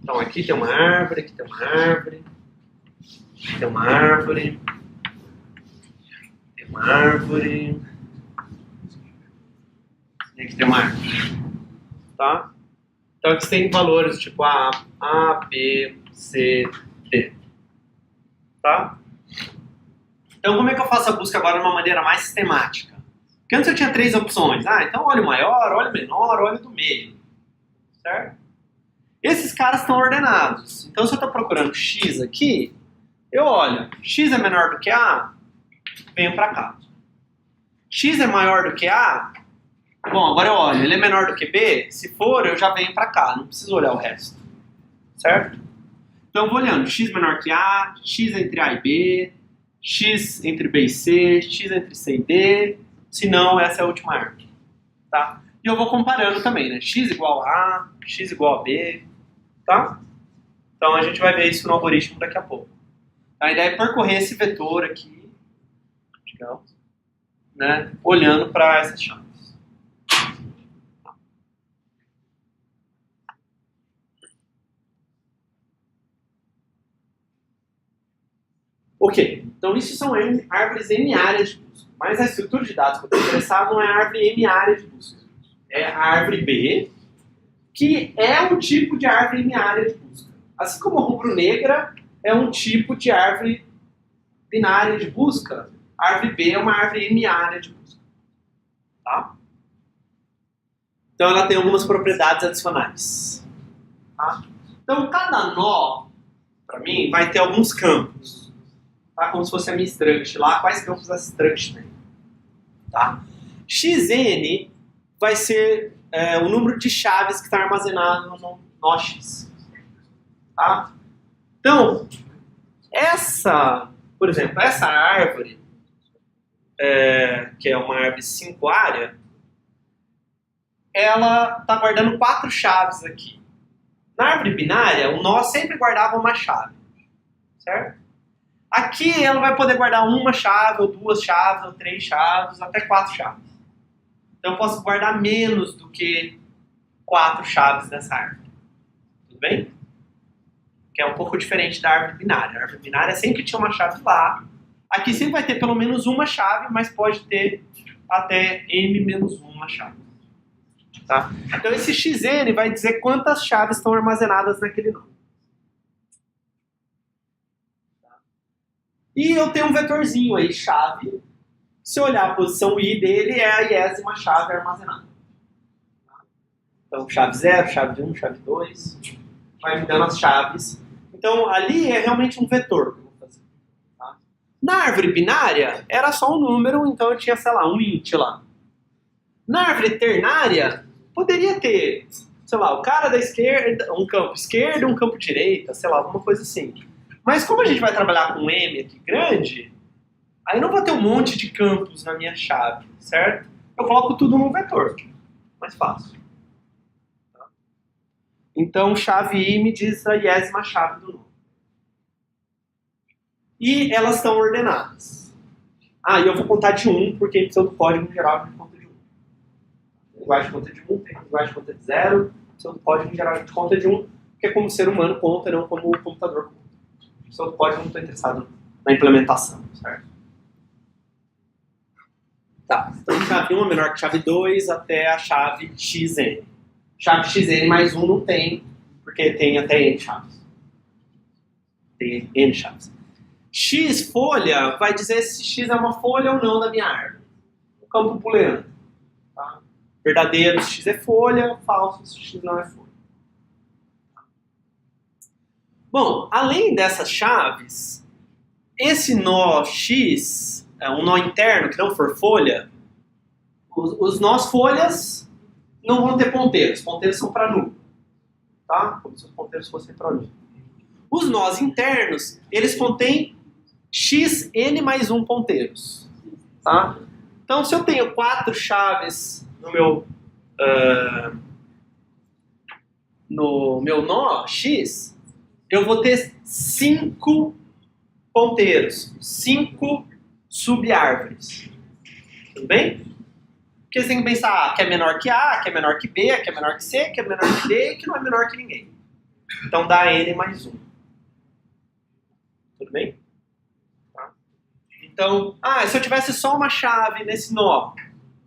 S1: Então, aqui tem uma árvore, aqui tem uma árvore. Aqui tem uma árvore. Tem uma árvore. E aqui tem uma árvore. Tá? Então, aqui tem valores tipo A, B, C, D. Tá? Então, como é que eu faço a busca agora de uma maneira mais sistemática? Porque antes eu tinha 3 opções. Então, olho maior, olho menor, olho do meio. Certo? Esses caras estão ordenados. Então, se eu estou procurando X aqui, eu olho. X é menor do que A? Venho para cá. X é maior do que A? Bom, agora eu olho. Ele é menor do que B? Se for, eu já venho para cá. Não preciso olhar o resto. Certo? Então, eu vou olhando. X menor que A, X entre A e B, X entre B e C, X entre C e D. Se não, essa é a última árvore. Tá? E eu vou comparando também, né? X igual a A, X igual a B. Tá? Então, a gente vai ver isso no algoritmo daqui a pouco. A ideia é percorrer esse vetor aqui, digamos, né? Olhando para essas chaves. Ok, então isso são árvores M-áreas de busca. Mas a estrutura de dados que eu estou interessado não é a árvore M-área de busca. É a árvore B, que é um tipo de árvore M-área de busca. Assim como a rubro-negra é um tipo de árvore binária de busca, a árvore B é uma árvore M-área de busca. Tá? Então ela tem algumas propriedades adicionais. Tá? Então cada nó, para mim, vai ter alguns campos. Tá? Como se fosse a minha struct lá. Quais campos essa struct tem? Tá? Xn vai ser o número de chaves que está armazenado no nó X. Tá? Então, por exemplo, essa árvore, que é uma árvore 5-área, ela está guardando 4 chaves aqui. Na árvore binária, o nó sempre guardava uma chave. Certo? Aqui ela vai poder guardar uma chave, ou 2 chaves, ou 3 chaves, até 4 chaves. Então eu posso guardar menos do que 4 chaves nessa árvore. Tudo bem? Que é um pouco diferente da árvore binária. A árvore binária sempre tinha uma chave lá, Aqui sempre vai ter pelo menos uma chave, mas pode ter até n menos uma chave. Tá? Então esse xn vai dizer quantas chaves estão armazenadas naquele nó. E eu tenho um vetorzinho aí, chave. Se eu olhar a posição i dele, é a iésima chave armazenada. Então, chave 0, chave 1, chave 2, vai me dando as chaves. Então, ali é realmente um vetor que eu vou fazer. Tá? Na árvore binária, era só um número, então eu tinha, sei lá, um int lá. Na árvore ternária, poderia ter, sei lá, o cara da esquerda, um campo esquerdo, um campo direita, sei lá, alguma coisa assim. Mas como a gente vai trabalhar com M aqui grande, aí não vou ter um monte de campos na minha chave, certo? Eu coloco tudo num vetor. Mais fácil. Então, chave I me diz a iésima chave do nó. E elas estão ordenadas. Ah, e eu vou contar de 1, porque em pseudo código geral a gente conta de 1. Linguagem conta de 1, tem linguagem conta de 0. Pseudo código geral a gente conta de 1, porque é como o ser humano conta, não como o computador conta. Pseudo código eu não estou interessado na implementação, certo? Tá, então chave 1 é menor que chave 2 até a chave xn. Chave xn mais 1 não tem, porque tem até n chaves. Tem n chaves. X folha vai dizer se x é uma folha ou não da minha árvore. O campo booleano. Tá? Verdadeiro se x é folha, falso se x não é folha. Bom, além dessas chaves, esse nó x, um nó interno que não for folha, os nós folhas não vão ter ponteiros. Ponteiros são para nulo. Tá? Como se os ponteiros fossem para nulo. Os nós internos, eles contêm xn mais 1 ponteiros. Tá? Então, se eu tenho 4 chaves no meu nó x, eu vou ter 5 ponteiros, 5 subárvores. Tudo bem? Porque você tem que pensar que é menor que A, que é menor que B, que é menor que C, que é menor que D e que não é menor que ninguém. Então dá N mais 1. Tudo bem? Tá? Então, se eu tivesse só uma chave nesse nó,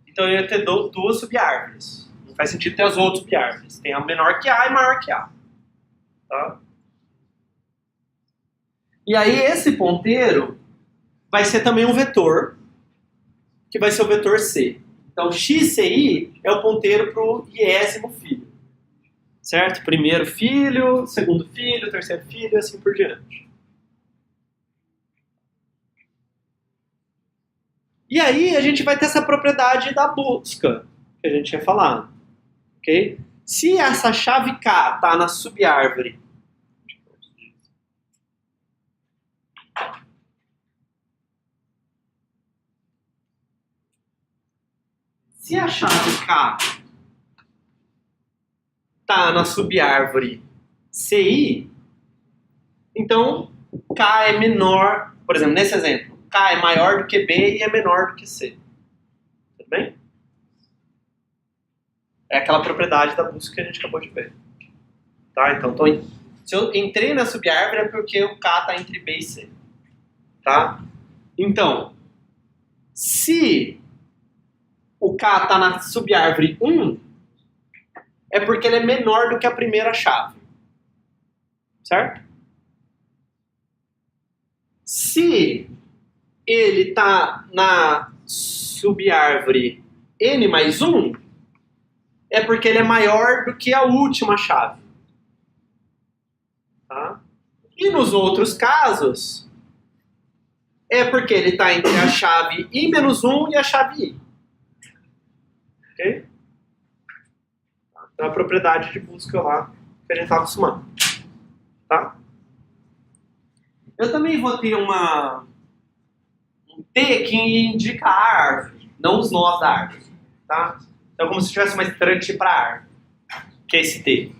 S1: então eu ia ter 2 subárvores. Não faz sentido ter as outras subárvores. Tem a menor que A e maior que A. Tá? E aí esse ponteiro vai ser também um vetor, que vai ser o vetor C. Então, XCI é o ponteiro para o iésimo filho. Certo? Primeiro filho, segundo filho, terceiro filho e assim por diante. E aí a gente vai ter essa propriedade da busca, que a gente tinha falado. Okay? Se essa chave K está na subárvore, se a chave K está na subárvore CI, então K é menor, por exemplo, nesse exemplo, K é maior do que B e é menor do que C. Tudo bem? É aquela propriedade da busca que a gente acabou de ver. Tá? Então, se eu entrei na subárvore é porque o K está entre B e C. Tá? Então, se o K está na subárvore 1, é porque ele é menor do que a primeira chave. Certo? Se ele está na subárvore N mais 1, é porque ele é maior do que a última chave. Tá? E nos outros casos, é porque ele está entre a chave I menos 1 e a chave I. Ok? Então, a propriedade de busca lá que a gente está acostumado. Tá? Eu também vou ter um T que indica a árvore, não os nós da árvore. Tá? Então, como se tivesse uma estante para a árvore, que é esse T.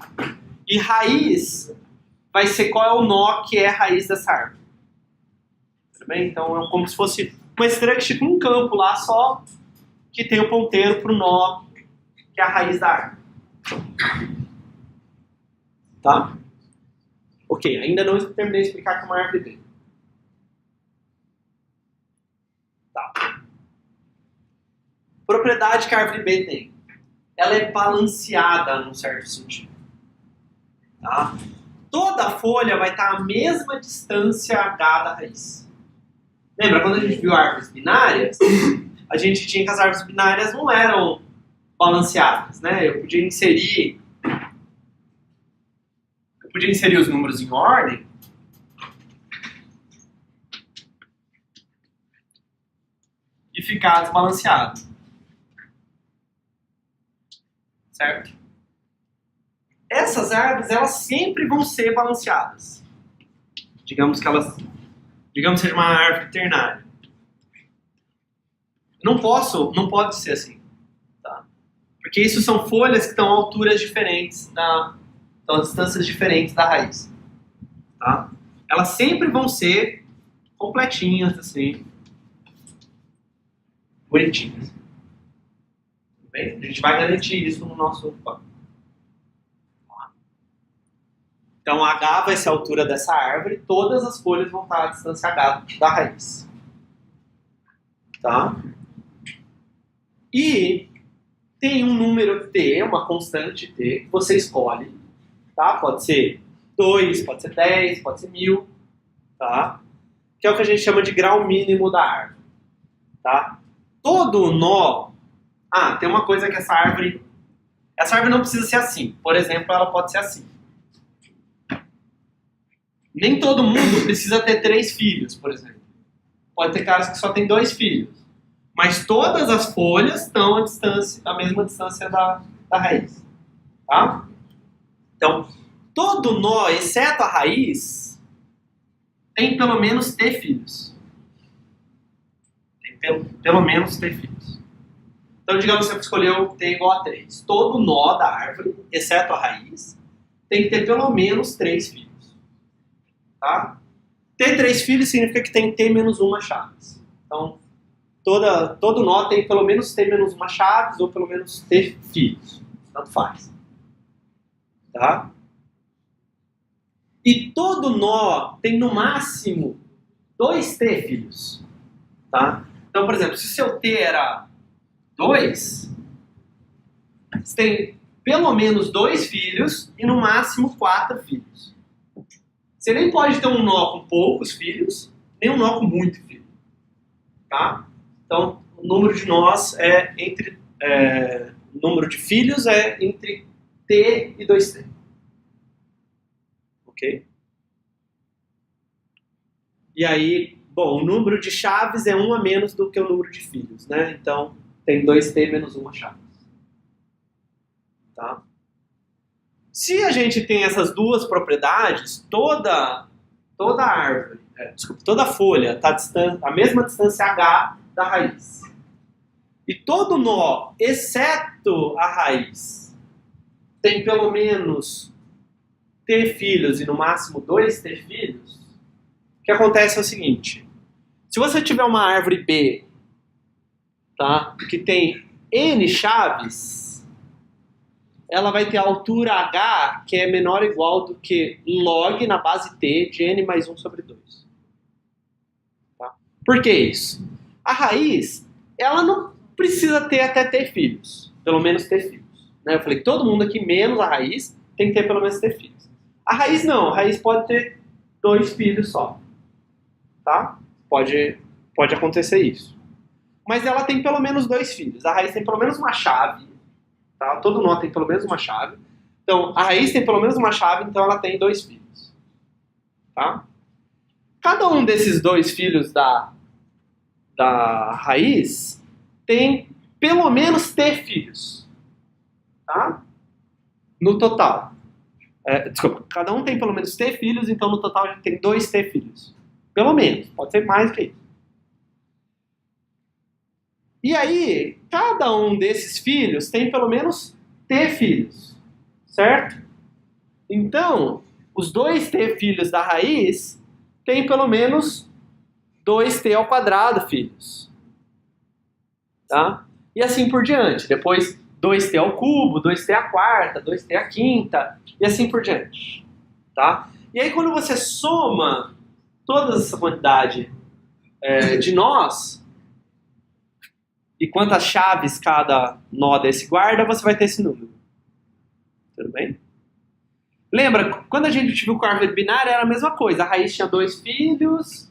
S1: E raiz vai ser qual é o nó que é a raiz dessa árvore. Tudo bem? Então, é como se fosse uma estante com um campo lá só, que tem o ponteiro para o nó, que é a raiz da árvore. Tá? Ok, ainda não terminei de explicar como é uma árvore B. Propriedade que a árvore B tem. Ela é balanceada num certo sentido. Tá? Toda folha vai estar à mesma distância H da raiz. Lembra, quando a gente viu árvores binárias, a gente tinha que as árvores binárias não eram balanceadas, né? Eu podia inserir os números em ordem e ficar desbalanceado. Certo? Essas árvores, elas sempre vão ser balanceadas. Digamos que seja uma árvore ternária. Não pode ser assim. Tá? Porque isso são folhas que estão a alturas diferentes, estão a distâncias diferentes da raiz. Tá? Elas sempre vão ser completinhas, assim, bonitinhas. Tudo bem? A gente vai garantir isso no nosso plano. Então, H vai ser a altura dessa árvore, todas as folhas vão estar à distância H da raiz. Tá? E tem um número T, uma constante T, que você escolhe. Tá? Pode ser 2, pode ser 10, pode ser 1000. Tá? Que é o que a gente chama de grau mínimo da árvore. Tá? Todo nó... tem uma coisa que essa árvore não precisa ser assim. Por exemplo, ela pode ser assim. Nem todo mundo precisa ter 3 filhos, por exemplo. Pode ter caras que só tem 2 filhos. Mas todas as folhas estão à mesma distância da raiz. Tá? Então, todo nó, exceto a raiz, tem pelo menos T filhos. Tem pelo menos T filhos. Então, digamos que você escolheu T igual a 3. Todo nó da árvore, exceto a raiz, tem que ter pelo menos 3 filhos. Tá? Ter 3 filhos significa que tem T menos 1 chaves. Então, todo nó tem pelo menos T menos 1 chaves ou pelo menos T filhos. Tanto faz. Tá? E todo nó tem no máximo 2 T filhos. Tá? Então, por exemplo, se o seu T era 2, você tem pelo menos 2 filhos e no máximo 4 filhos. Você nem pode ter um nó com poucos filhos, nem um nó com muito filho. Tá? Então, o número de nós o número de filhos é entre T e 2T. Ok? E aí, bom, o número de chaves é 1 a menos do que o número de filhos, né? Então, tem 2T menos 1 chaves. Tá? Se a gente tem essas duas propriedades, toda árvore, toda folha está à mesma distância H da raiz. E todo nó, exceto a raiz, tem pelo menos T filhos e no máximo 2T filhos, o que acontece é o seguinte. Se você tiver uma árvore B, tá, que tem N chaves, ela vai ter a altura H que é menor ou igual do que log na base T de N mais 1 sobre 2. Tá? Por que isso? A raiz, ela não precisa ter até T filhos. Pelo menos T filhos. Né? Eu falei que todo mundo aqui, menos a raiz, tem que ter pelo menos T filhos. A raiz não. A raiz pode ter 2 filhos só. Tá? Pode acontecer isso. Mas ela tem pelo menos 2 filhos. A raiz tem pelo menos uma chave. Tá? Todo nó tem pelo menos uma chave. Então, a raiz tem pelo menos uma chave, então ela tem 2 filhos. Tá? Cada um desses 2 filhos da raiz tem pelo menos T filhos. Tá? No total. Desculpa, cada um tem pelo menos T filhos, então no total a gente tem 2T filhos. Pelo menos, pode ser mais que isso. E aí, cada um desses filhos tem pelo menos T filhos, certo? Então, os 2T filhos da raiz têm pelo menos 2T ao quadrado filhos. Tá? E assim por diante. Depois, 2T ao cubo, 2T à quarta, 2T à quinta, e assim por diante. Tá? E aí, quando você soma toda essa quantidade de nós, e quantas chaves cada nó desse guarda, você vai ter esse número. Tudo bem? Lembra, quando a gente viu com a árvore binária, era a mesma coisa. A raiz tinha 2 filhos,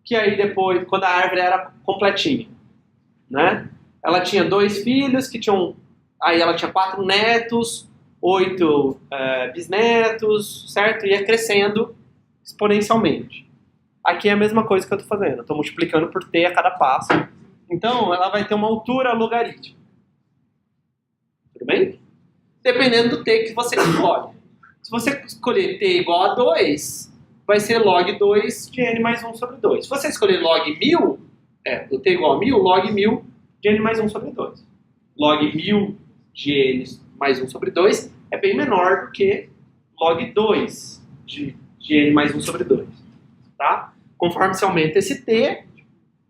S1: que aí depois, quando a árvore era completinha, né? Ela tinha 2 filhos, que tinham... Aí ela tinha 4 netos, 8 bisnetos, certo? Ia crescendo exponencialmente. Aqui é a mesma coisa que eu estou fazendo. Eu estou multiplicando por t a cada passo. Então, ela vai ter uma altura logarítmica. Tudo bem? Dependendo do t que você escolhe. Se você escolher t igual a 2, vai ser log 2 de n mais 1 sobre 2. Se você escolher log 1000, o t igual a 1000, log 1000 de n mais 1 sobre 2. Log 1000 de n mais 1 sobre 2 é bem menor do que log 2 de n mais 1 sobre 2. Tá? Conforme você aumenta esse t,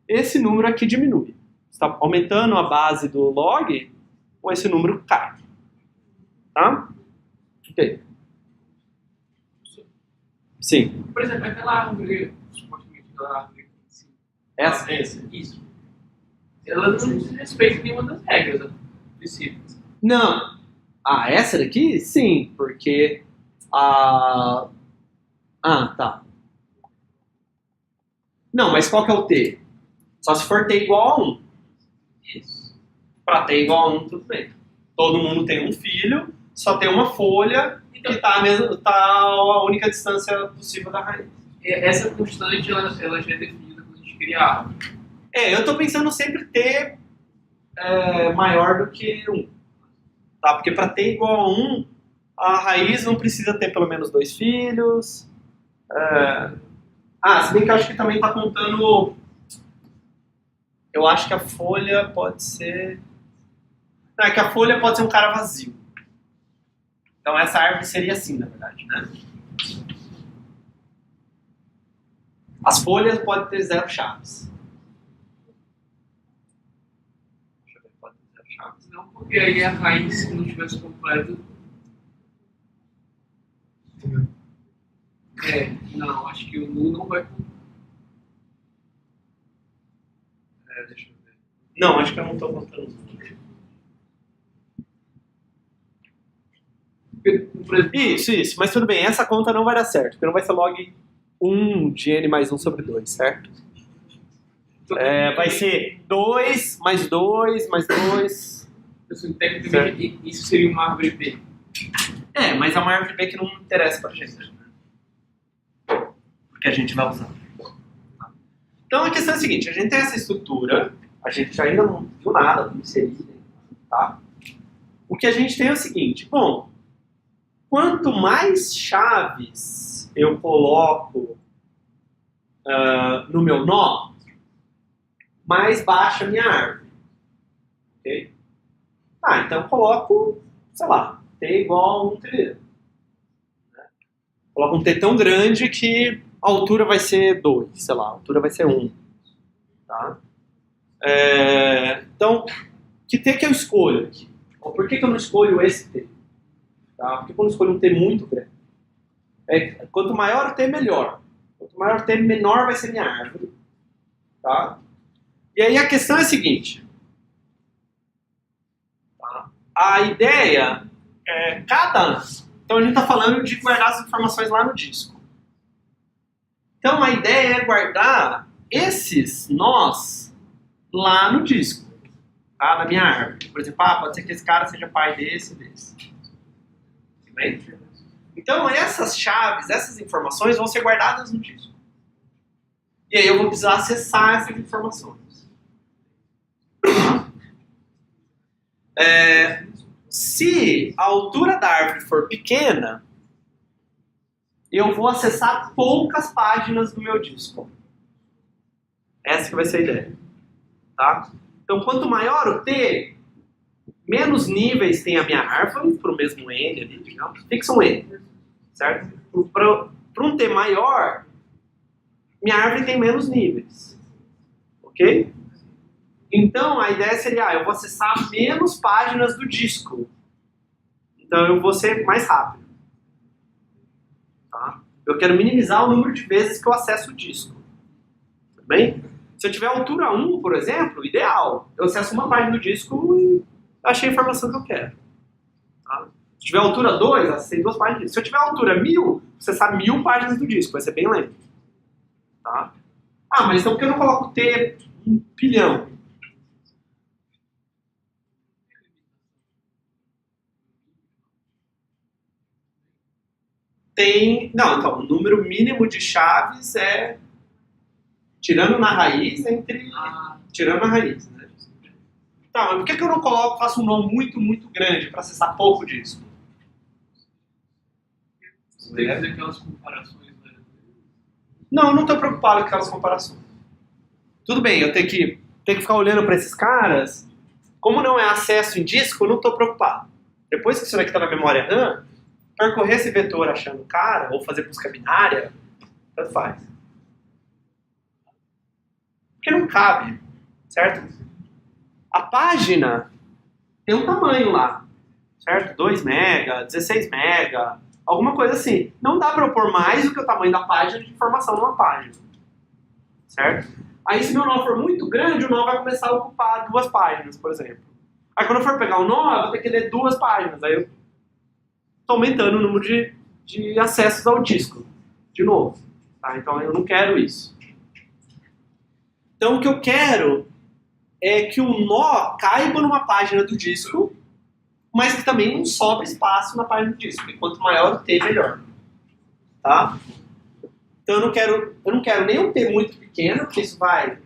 S1: esse número aqui diminui. Você está aumentando a base do log, ou esse número cai. Tá? Ok. Sim.
S5: Por exemplo, aquela árvore, supostamente aquela árvore assim.
S1: Essa?
S5: Isso. Ela não diz respeito a nenhuma das regras específicas.
S1: Não. Ah, essa daqui? Sim, porque a... Ah, tá. Não, mas qual que é o t? Só se for t igual a 1.
S5: Isso.
S1: Para t igual a 1, tudo bem. Todo mundo tem um filho, só tem uma folha
S5: Então,
S1: que tá a única distância possível da raiz.
S5: essa constante, ela já é definida quando a gente cria a árvore.
S1: Eu tô pensando sempre t maior do que 1. Tá? Porque para t igual a 1, a raiz não precisa ter pelo menos 2 filhos. Se bem que eu acho que também está contando... Eu acho que a folha pode ser... Não, é que a folha pode ser um cara vazio. Então essa árvore seria assim, na verdade, né? As folhas podem ter 0 chaves. Deixa eu ver, pode ter 0 chaves.
S5: Não, porque aí a raiz, se não tivesse completo... Não, acho que o nu não vai...
S1: Deixa eu ver. Não, acho que eu não estou contando. Isso, mas tudo bem, essa conta não vai dar certo, porque não vai ser log 1 de n mais 1 sobre 2, certo? Vai ser 2 mais 2 mais 2.
S5: Tecnicamente, isso seria uma árvore B.
S1: Mas é uma árvore B que não interessa pra gente. Porque a gente vai usar. Então a questão é a seguinte, a gente tem essa estrutura, a gente ainda não viu nada do inserir, tá? O que a gente tem é o seguinte, bom, quanto mais chaves eu coloco no meu nó, mais baixa a minha árvore. Ok? Então eu coloco, sei lá, t igual a 1 trilhão. Coloco um t tão grande que a altura vai ser 2, sei lá, a altura vai ser 1. Tá? Então, que t que eu escolho aqui? Por que eu não escolho esse t? Tá? Por que eu não escolho um t muito grande? Quanto maior o t, melhor. Quanto maior o t, menor vai ser minha árvore. Tá? E aí a questão é a seguinte. Tá? A ideia é Então a gente está falando de guardar as informações lá no disco. Então a ideia é guardar esses nós lá no disco, tá? Na minha árvore. Por exemplo, pode ser que esse cara seja pai desse e desse. Bem? Então essas chaves, essas informações vão ser guardadas no disco. E aí eu vou precisar acessar essas informações. Se a altura da árvore for pequena, eu vou acessar poucas páginas do meu disco. Essa que vai ser a ideia. Tá? Então, quanto maior o T, menos níveis tem a minha árvore, para o mesmo N ali, digamos. Fixa um N, certo? Para um T maior, minha árvore tem menos níveis. Ok? Então, a ideia seria, eu vou acessar menos páginas do disco. Então, eu vou ser mais rápido. Tá? Eu quero minimizar o número de vezes que eu acesso o disco. Tudo bem? Se eu tiver altura 1, por exemplo, ideal. Eu acesso uma página do disco e achei a informação que eu quero. Tá? Se tiver altura 2, acessei 2 páginas do disco. Se eu tiver altura 1000, acessar 1000 páginas do disco. Vai ser bem lento. Tá? Ah, mas então por que eu não coloco T 1 bilhão? Não, então, o número mínimo de chaves é tirando na raiz tirando na raiz, né? Tá, mas por que eu não faço um nó muito, muito grande para acessar pouco disco?
S5: Você tem que fazer aquelas comparações, né?
S1: Não, eu não estou preocupado com aquelas comparações. Tudo bem, eu tenho que ficar olhando para esses caras. Como não é acesso em disco, eu não estou preocupado. Depois que isso daqui está na memória RAM, percorrer esse vetor achando o cara, ou fazer busca binária, tanto faz. Porque não cabe, certo? A página tem um tamanho lá, certo? 2 MB, 16 MB, alguma coisa assim. Não dá para eu pôr mais do que o tamanho da página de informação numa página, certo? Aí se meu nó for muito grande, o nó vai começar a ocupar 2 páginas, por exemplo. Aí quando eu for pegar o nó, eu vou ter que ler 2 páginas. Aí eu estou aumentando o número de acessos ao disco, de novo. Tá? Então eu não quero isso. Então o que eu quero é que o nó caiba numa página do disco, mas que também não sobre espaço na página do disco. E quanto maior o T, melhor. Tá? Então eu não quero nem um T muito pequeno, porque isso vai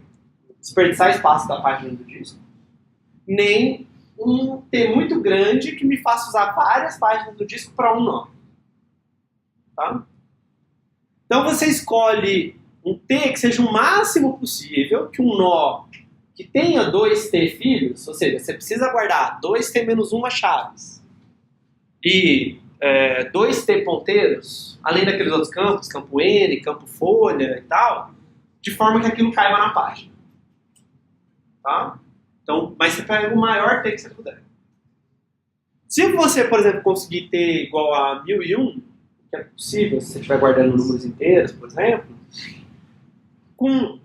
S1: desperdiçar espaço da página do disco, nem um T muito grande que me faça usar várias páginas do disco para um nó. Tá? Então você escolhe um T que seja o máximo possível, que um nó que tenha 2T filhos, ou seja, você precisa guardar 2T menos 1 chaves e 2T ponteiros, além daqueles outros campos, campo N, campo folha e tal, de forma que aquilo caiba na página. Tá? Então, mas você pega o maior T que você puder. Se você, por exemplo, conseguir T igual a 1001, que é possível, se você estiver guardando números inteiros, por exemplo, com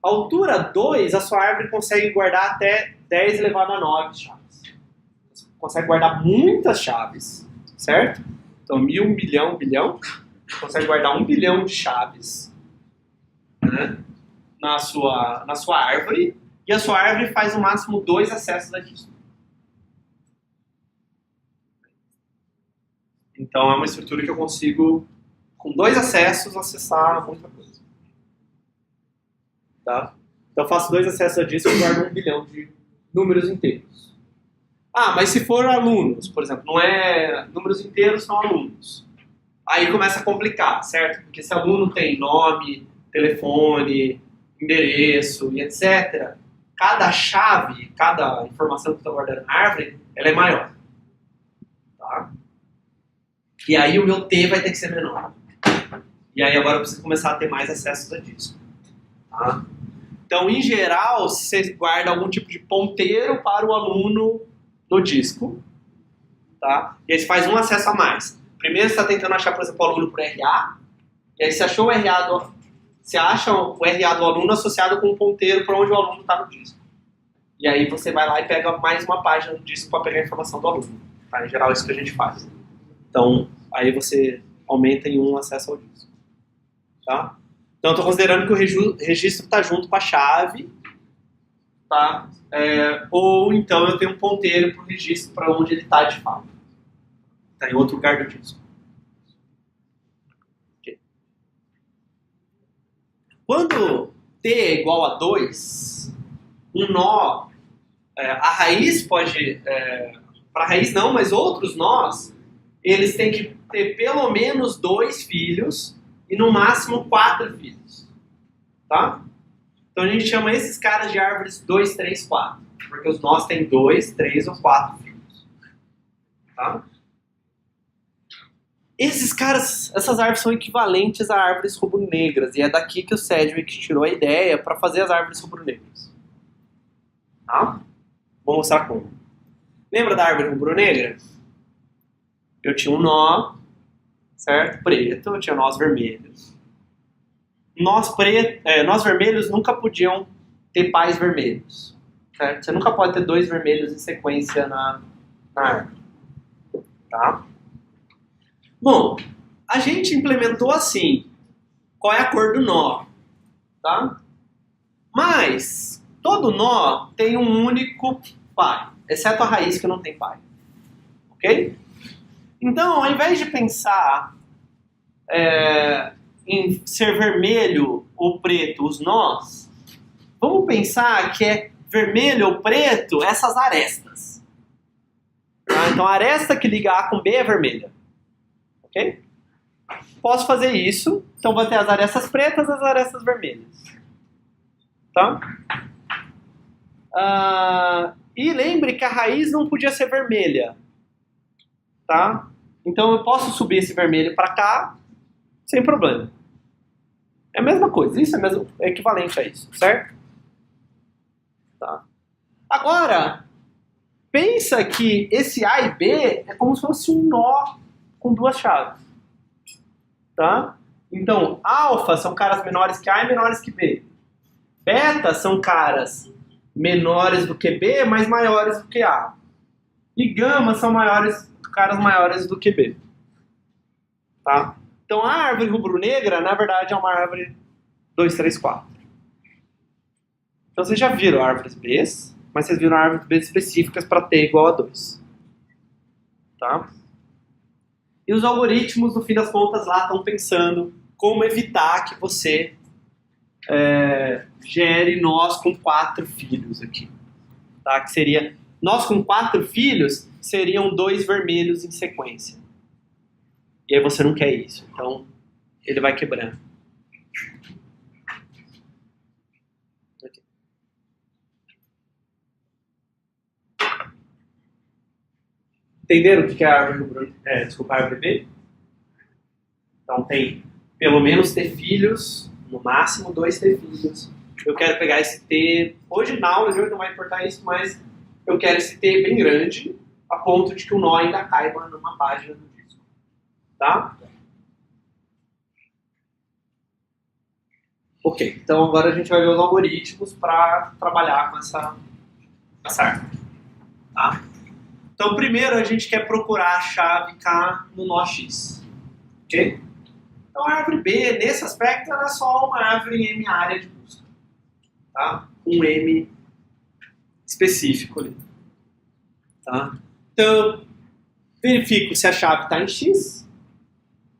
S1: altura 2, a sua árvore consegue guardar até 10 elevado a 9 chaves. Você consegue guardar muitas chaves, certo? Então, 1000, milhão, bilhão, consegue guardar 1 bilhão de chaves, né, na sua árvore, e a sua árvore faz no máximo 2 acessos a disco. Então é uma estrutura que eu consigo, com 2 acessos, acessar muita coisa. Tá? Então eu faço 2 acessos a disco e guardo 1 bilhão de números inteiros. Ah, mas se for alunos, por exemplo, não é números inteiros, são alunos. Aí começa a complicar, certo? Porque se aluno tem nome, telefone, endereço e etc., cada chave, cada informação que eu estou guardando na árvore, ela é maior. Tá? E aí o meu T vai ter que ser menor. E aí agora eu preciso começar a ter mais acessos a disco. Tá? Então, em geral, você guarda algum tipo de ponteiro para o aluno no disco. Tá? E aí você faz um acesso a mais. Primeiro você está tentando achar, por exemplo, o aluno por RA. E aí você achou o RA você acha o RA do aluno associado com um ponteiro para onde o aluno está no disco. E aí você vai lá e pega mais uma página do disco para pegar a informação do aluno. Tá? Em geral é isso que a gente faz. Então, aí você aumenta em um acesso ao disco. Tá? Então, eu estou considerando que o registro está junto com a chave. Tá? Ou então eu tenho um ponteiro para o registro para onde ele está de fato. Está em outro lugar do disco. Okay. Quando T é igual a 2, um nó, a raiz pode... para a raiz não, mas outros nós, eles têm que ter pelo menos 2 filhos e no máximo 4 filhos. Tá? Então a gente chama esses caras de árvores 2, 3, 4. Porque os nós têm 2, 3 ou 4 filhos. Tá? Esses caras, essas árvores são equivalentes a árvores rubro-negras. E é daqui que o Sedgwick tirou a ideia para fazer as árvores rubro-negras. Tá? Vou mostrar como. Lembra da árvore rubro-negra? Eu tinha um nó, certo? Preto, eu tinha nós vermelhos. Nós vermelhos nunca podiam ter pais vermelhos. Certo? Você nunca pode ter 2 vermelhos em sequência na árvore. Tá? Bom, a gente implementou assim. Qual é a cor do nó? Tá? Mas todo nó tem um único pai, exceto a raiz que não tem pai. Ok? Então, ao invés de pensar em ser vermelho ou preto os nós, vamos pensar que é vermelho ou preto essas arestas. Tá? Então, a aresta que liga A com B é vermelha. Ok? Posso fazer isso. Então, vou ter as arestas pretas e as arestas vermelhas. Tá? E lembre que a raiz não podia ser vermelha. Tá? Então, eu posso subir esse vermelho para cá sem problema. É a mesma coisa. Isso é equivalente a isso. Certo? Tá. Agora, pensa que esse A e B é como se fosse um nó com 2 chaves. Tá? Então, alfa são caras menores que A e menores que B. Beta são caras menores do que B, mas maiores do que A. E gama são caras maiores do que B. Tá? Então, a árvore rubro-negra, na verdade, é uma árvore 2, 3, 4. Então, vocês já viram árvores B, mas vocês viram árvores B específicas para T igual a 2. Tá? E os algoritmos, no fim das contas, lá estão pensando como evitar que você gere nós com 4 filhos aqui. Tá? Que seria, nós com 4 filhos seriam 2 vermelhos em sequência. E aí você não quer isso. Então, ele vai quebrando. Entenderam o que é a árvore, a árvore B? Então tem pelo menos T filhos, no máximo 2 T filhos. Eu quero pegar esse T, hoje na aula de hoje não vai importar isso, mas eu quero esse T bem grande, a ponto de que o nó ainda caiba numa página do disco. Tá? Ok, então agora a gente vai ver os algoritmos para trabalhar com essa árvore. Tá? Então, primeiro a gente quer procurar a chave K no nó X. Ok? Então, a árvore B, nesse aspecto, ela é só uma árvore em M área de busca. Tá? Um M específico ali. Tá? Então, verifico se a chave está em X.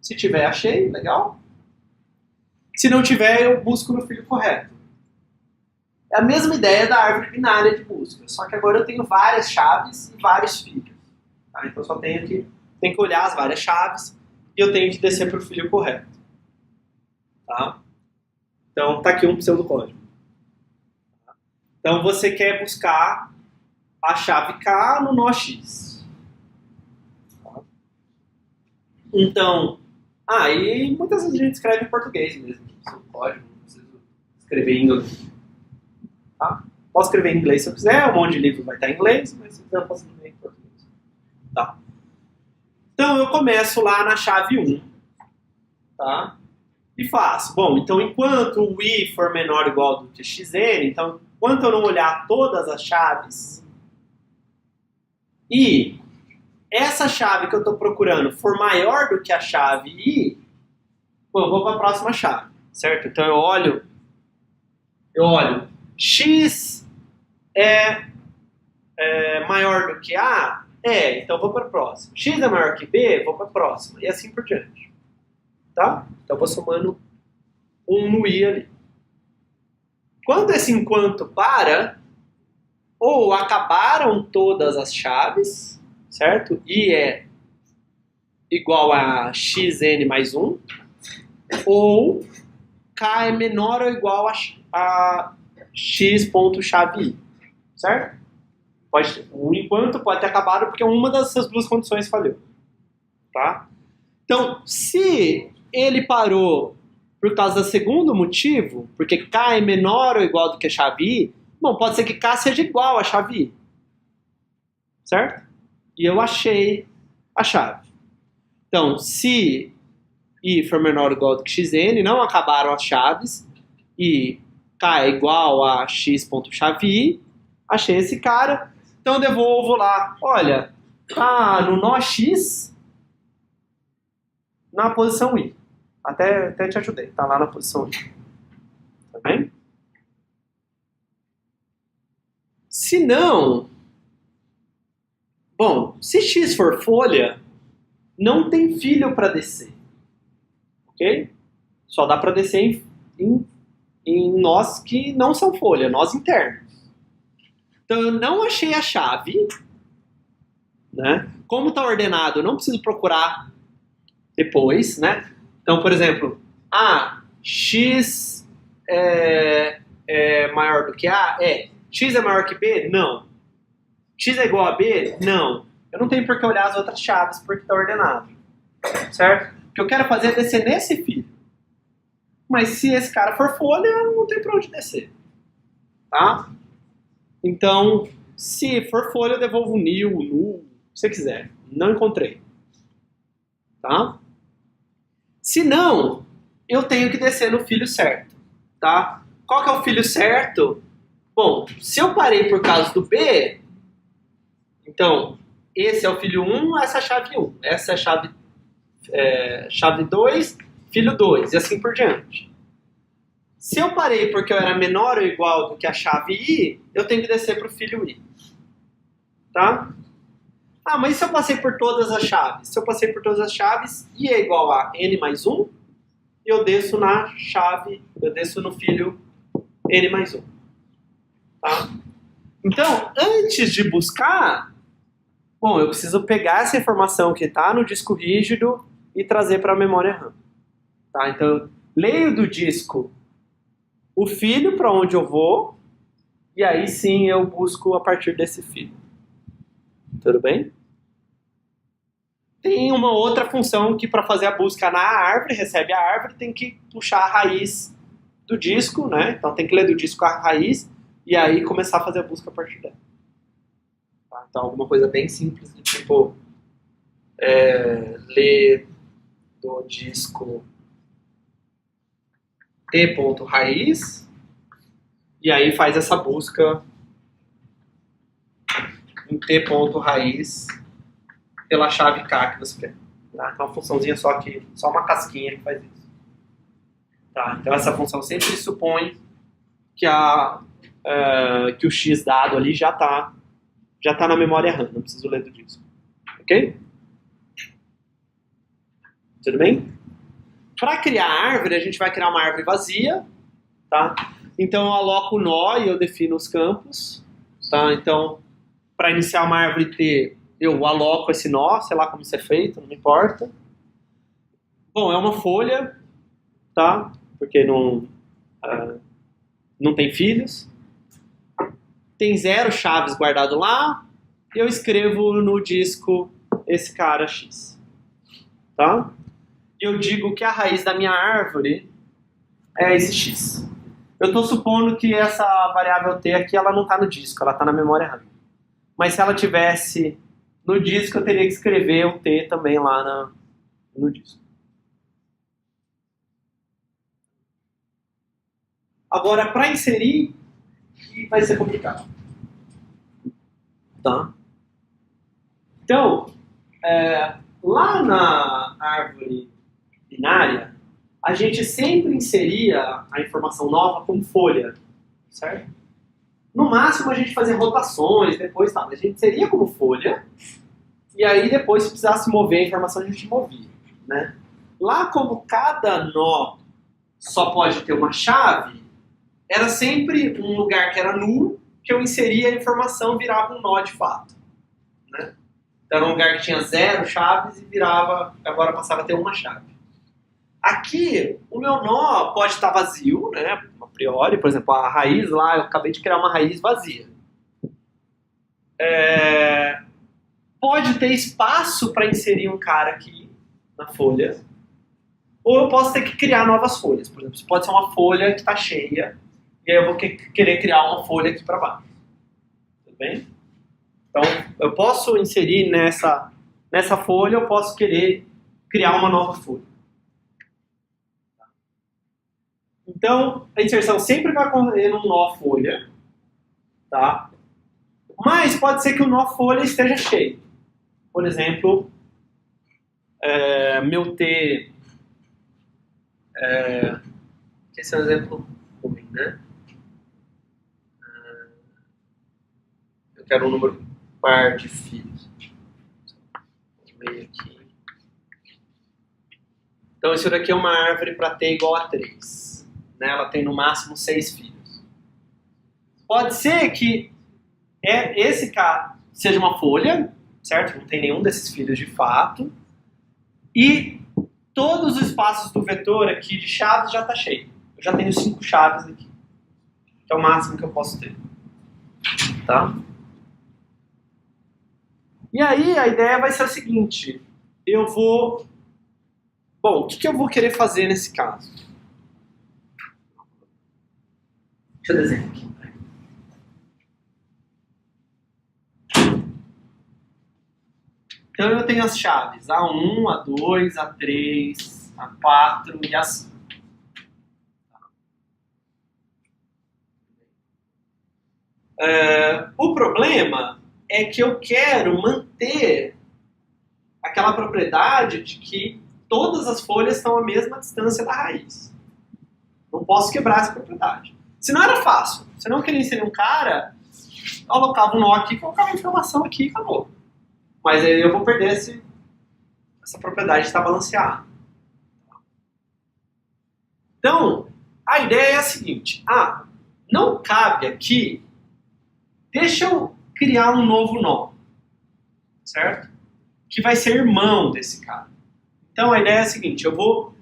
S1: Se tiver, achei, legal. Se não tiver, eu busco no filho correto. É a mesma ideia da árvore binária de busca, só que agora eu tenho várias chaves e vários filhos. Tá? Então só tenho que olhar as várias chaves e eu tenho que descer para o filho correto. Tá? Então está aqui um pseudocódigo. Então você quer buscar a chave K no nó X. Tá? Então, e muitas vezes a gente escreve em português mesmo. Pseudo-código, não preciso escrever em inglês. Tá? Posso escrever em inglês se eu quiser, um monte de livro vai estar em inglês, mas se quiser eu posso escrever em português. Tá? Então eu começo lá na chave 1. Tá? E faço. Bom, então enquanto o I for menor ou igual do que xn, então enquanto eu não olhar todas as chaves e essa chave que eu estou procurando for maior do que a chave I, eu vou para a próxima chave. Certo? Então eu olho X é maior do que A? Então vou para a próxima. X é maior que B? Vou para a próxima. E assim por diante. Tá? Então vou somando um no I ali. Quando esse enquanto para, ou acabaram todas as chaves, certo? I é igual a xn mais 1, ou K é menor ou igual a x.chave I, certo? O enquanto pode ter acabado porque uma dessas duas condições falhou. Tá? Então, se ele parou por causa do segundo motivo, porque K é menor ou igual do que a chave I, bom, pode ser que K seja igual a chave I. Certo? E eu achei a chave. Então, se I for menor ou igual do que xn, não acabaram as chaves, e K é igual a x.chave I, achei esse cara, então eu devolvo lá, olha, tá no nó X na posição I. Até te ajudei, tá lá na posição I. Tá bem? Se não, bom, se X for folha, não tem filho para descer. Ok? Só dá para descer em nós que não são folha, nós internos. Então eu não achei a chave, né? Como está ordenado, eu não preciso procurar depois, né? Então, por exemplo, X é maior do que A? X é maior que B? Não. X é igual a B? Não. Eu não tenho por que olhar as outras chaves porque está ordenado. Certo? O que eu quero fazer é descer nesse filho. Mas se esse cara for folha, não tem para onde descer. Tá? Então, se for folha, eu devolvo nil, null, se você quiser. Não encontrei. Tá? Se não, eu tenho que descer no filho certo. Tá? Qual que é o filho certo? Bom, se eu parei por causa do B, então, esse é o filho 1, essa é a chave 1. Essa é a chave 2, filho 2, e assim por diante. Se eu parei porque eu era menor ou igual do que a chave I, eu tenho que descer para o filho I. Tá? Mas e se eu passei por todas as chaves? Se eu passei por todas as chaves, I é igual a N mais 1, e eu desço no filho N mais 1. Tá? Então, antes de buscar, bom, eu preciso pegar essa informação que está no disco rígido e trazer para a memória RAM. Tá? Então, eu leio do disco o filho para onde eu vou, e aí sim eu busco a partir desse filho. Tudo bem? Tem uma outra função que para fazer a busca na árvore, recebe a árvore, tem que puxar a raiz do disco, né? Então tem que ler do disco a raiz e aí começar a fazer a busca a partir dela. Tá? Então alguma coisa bem simples, do tipo ler do disco t.raiz e aí faz essa busca em t.raiz pela chave K que você quer. Tá? Então uma funçãozinha só uma casquinha que faz isso. Tá? Então essa função sempre supõe que o X dado ali já tá na memória RAM, não preciso ler do disco. Ok? Tudo bem? Para criar a árvore, a gente vai criar uma árvore vazia, tá? Então eu aloco o nó e eu defino os campos, tá? Então, para iniciar uma árvore T, eu aloco esse nó, sei lá como isso é feito, não me importa. Bom, é uma folha, tá? Porque não tem filhos. Tem 0 chaves guardado lá, e eu escrevo no disco esse cara X, tá? E eu digo que a raiz da minha árvore é esse X. Eu estou supondo que essa variável T aqui, ela não está no disco, ela está na memória RAM. Mas se ela tivesse no disco, eu teria que escrever o T também lá no disco. Agora, para inserir, vai ser complicado. Tá? Então, lá na árvore binária, a gente sempre inseria a informação nova como folha, certo? No máximo a gente fazia rotações, depois tal, a gente inseria como folha, e aí depois se precisasse mover a informação a gente movia, né? Lá como cada nó só pode ter uma chave, era sempre um lugar que era nulo, que eu inseria a informação virava um nó de fato, né? Então era um lugar que tinha 0 chaves e agora passava a ter uma chave. Aqui, o meu nó pode estar vazio, né, a priori, por exemplo, a raiz lá, eu acabei de criar uma raiz vazia. Pode ter espaço para inserir um cara aqui na folha, ou eu posso ter que criar novas folhas. Por exemplo, isso pode ser uma folha que está cheia, e aí eu vou querer criar uma folha aqui para baixo. Tudo bem? Então, eu posso inserir nessa folha, eu posso querer criar uma nova folha. Então, a inserção sempre vai ocorrer num nó folha, tá? Mas pode ser que o nó folha esteja cheio. Por exemplo, meu T... esse é um exemplo ruim, né? Eu quero um número par de fios. Meio aqui. Então, isso daqui é uma árvore para T igual a 3. Né? Ela tem no máximo 6 filhos. Pode ser que esse cara seja uma folha, certo? Não tem nenhum desses filhos de fato. E todos os espaços do vetor aqui de chaves já está cheio. Eu já tenho 5 chaves aqui. Que é o máximo que eu posso ter. Tá? E aí a ideia vai ser a seguinte. Eu vou... Bom, o que eu vou querer fazer nesse caso? Deixa eu desenhar aqui. Então eu tenho as chaves A1, A2, A3, A4 e A5. O problema é que eu quero manter aquela propriedade de que todas as folhas estão à mesma distância da raiz. Não posso quebrar essa propriedade. Se não era fácil. Se não queria inserir um cara, eu colocava um nó aqui, colocava a informação aqui e acabou. Mas aí eu vou perder essa propriedade de estar balanceada. Então, a ideia é a seguinte. Não cabe aqui. Deixa eu criar um novo nó. Certo? Que vai ser irmão desse cara. Então a ideia é a seguinte. Eu vou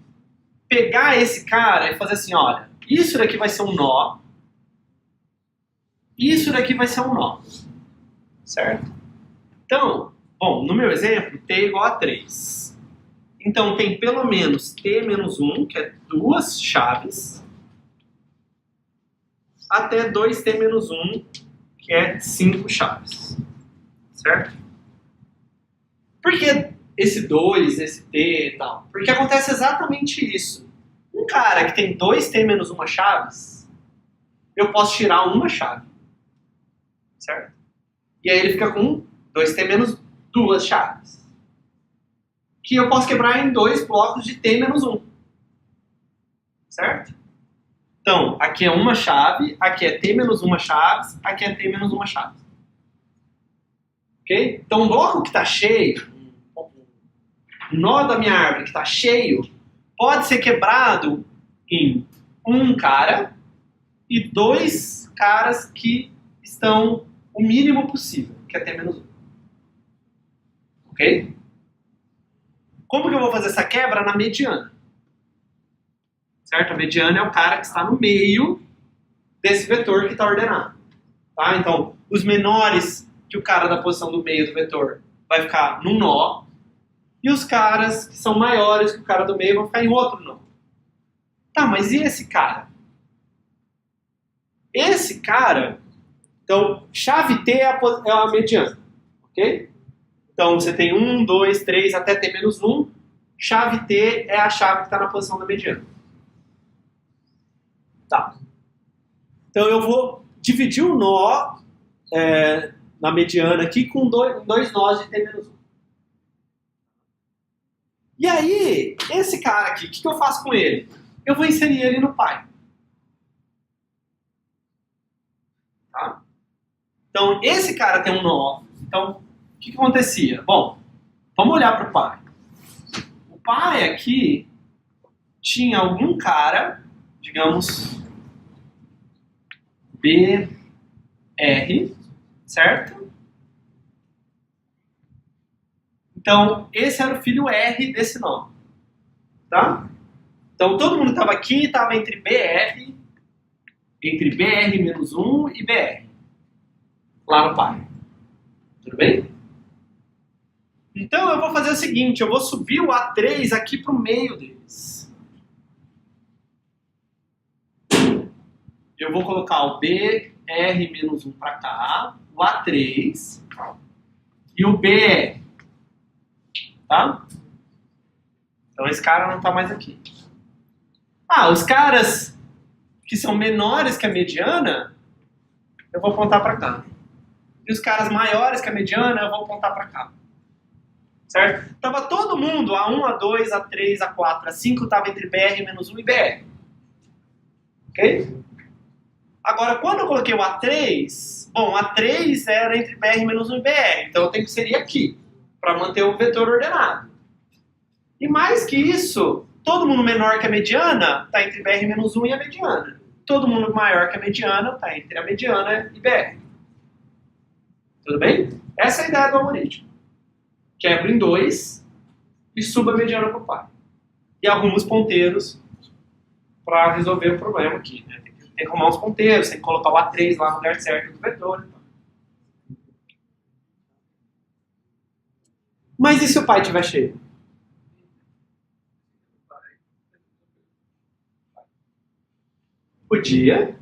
S1: pegar esse cara e fazer assim, olha. Isso daqui vai ser um nó. Isso daqui vai ser um nó. Certo? Então... Bom, no meu exemplo, T igual a 3. Então, tem pelo menos T menos 1, que é 2 chaves, até 2T menos 1, que é 5 chaves. Certo? Por que esse 2, esse T e tal? Porque acontece exatamente isso. Um cara que tem 2T menos 1 chaves, eu posso tirar uma chave. Certo? E aí ele fica com 2T menos 2 chaves. Que eu posso quebrar em 2 blocos de T menos 1. Certo? Então, aqui é uma chave, aqui é T menos 1 chaves, aqui é T menos 1 chaves. Ok? Então, um bloco que está cheio, um nó da minha árvore que está cheio, pode ser quebrado em um cara e 2 caras que estão o mínimo possível, que é T menos 1. Ok? Como que eu vou fazer essa quebra? Na mediana. Certo? A mediana é o cara que está no meio desse vetor que está ordenado. Tá? Então, os menores que o cara da posição do meio do vetor vai ficar num nó, e os caras que são maiores que o cara do meio vão ficar em outro nó. Tá, mas e esse cara? Esse cara, então, chave T é a mediana. Ok? Então, você tem 1, 2, 3, até T menos 1. Chave T é a chave que está na posição da mediana. Tá. Então, eu vou dividir o nó na mediana aqui com dois nós de T menos 1. E aí, esse cara aqui, o que eu faço com ele? Eu vou inserir ele no pai. Tá? Então, esse cara tem um nó. Então, o que acontecia? Bom, vamos olhar para o pai. O pai aqui tinha algum cara, digamos, BR, certo? Então, esse era o filho R desse nó. Tá? Então, todo mundo estava aqui, estava entre BR menos 1 e BR. Lá no pai. Tudo bem? Então eu vou fazer o seguinte, eu vou subir o A3 aqui para o meio deles. Eu vou colocar o BR menos 1 para cá, o A3 e o BR. Tá? Então esse cara não está mais aqui. Os caras que são menores que a mediana, eu vou apontar para cá. E os caras maiores que a mediana, eu vou apontar para cá. Certo? Tava todo mundo, A1, A2, A3, A4, A5, estava entre BR-1 e BR. Ok? Agora, quando eu coloquei o A3, bom, A3 era entre BR-1 e BR, então eu tenho que seria aqui, para manter o vetor ordenado. E mais que isso, todo mundo menor que a mediana está entre BR-1 e a mediana. Todo mundo maior que a mediana está entre a mediana e BR. Tudo bem? Essa é a ideia do algoritmo. Quebro em 2 e subo a mediana para o pai. E arrumo os ponteiros para resolver o problema aqui. Né? Tem que arrumar os ponteiros, tem que colocar o A3 lá no lugar certo do vetor. Mas e se o pai estiver cheio? Podia,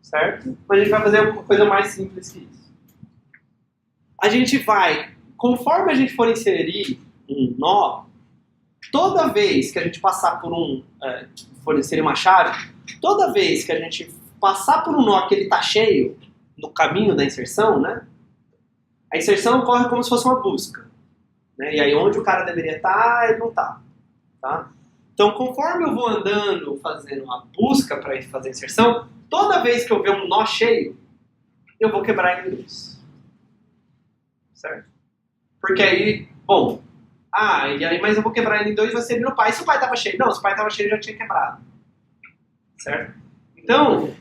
S1: certo? Mas a gente vai fazer uma coisa mais simples que isso. A gente vai, conforme a gente for inserir um nó, toda vez que a gente passar por for inserir uma chave, toda vez que a gente passar por um nó que ele está cheio, no caminho da inserção, né? A inserção ocorre como se fosse uma busca. Né? E aí onde o cara deveria estar, ele não está. Tá? Então, conforme eu vou andando, fazendo uma busca para fazer a inserção, toda vez que eu ver um nó cheio, eu vou quebrar ele em 2. Certo? Porque aí, bom, e aí, mas eu vou quebrar ele em 2 e vai ser no pai. Se o pai estava cheio? Não, se o pai estava cheio, eu já tinha quebrado. Certo? Então,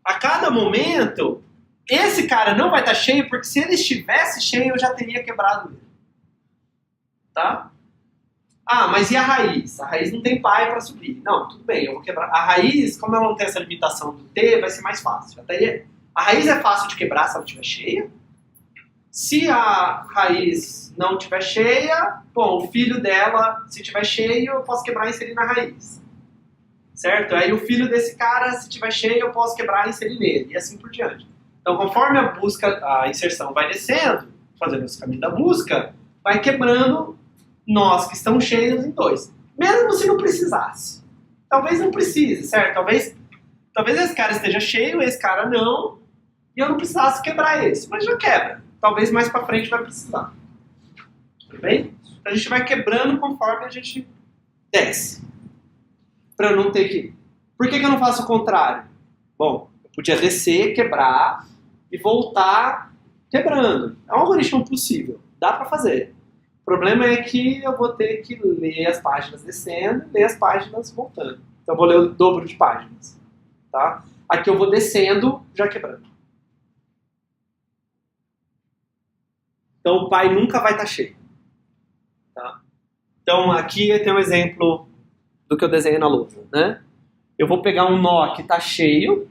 S1: a cada momento, esse cara não vai estar cheio, porque se ele estivesse cheio, eu já teria quebrado ele. Tá? Mas e a raiz? A raiz não tem pai para subir. Não, tudo bem, eu vou quebrar. A raiz, como ela não tem essa limitação do T, vai ser mais fácil. A raiz é fácil de quebrar se ela estiver cheia. Se a raiz não estiver cheia, bom, o filho dela, se estiver cheio, eu posso quebrar e inserir na raiz. Certo? Aí o filho desse cara, se estiver cheio, eu posso quebrar e inserir nele. E assim por diante. Então, conforme a inserção vai descendo, fazendo esse caminho da busca, vai quebrando nós que estão cheios em 2. Mesmo se não precisasse. Talvez não precise, certo? Talvez esse cara esteja cheio, esse cara não, e eu não precisasse quebrar esse. Mas já quebra. Talvez mais pra frente vai precisar. Tudo bem? Então a gente vai quebrando conforme a gente desce. Pra eu não ter que... Por que eu não faço o contrário? Bom, eu podia descer, quebrar e voltar quebrando. É um algoritmo possível. Dá pra fazer. O problema é que eu vou ter que ler as páginas descendo e ler as páginas voltando. Então eu vou ler o dobro de páginas. Tá? Aqui eu vou descendo, já quebrando. Então o pai nunca vai estar cheio. Tá? Então aqui tem um exemplo do que eu desenhei na lousa. Né? Eu vou pegar um nó que está cheio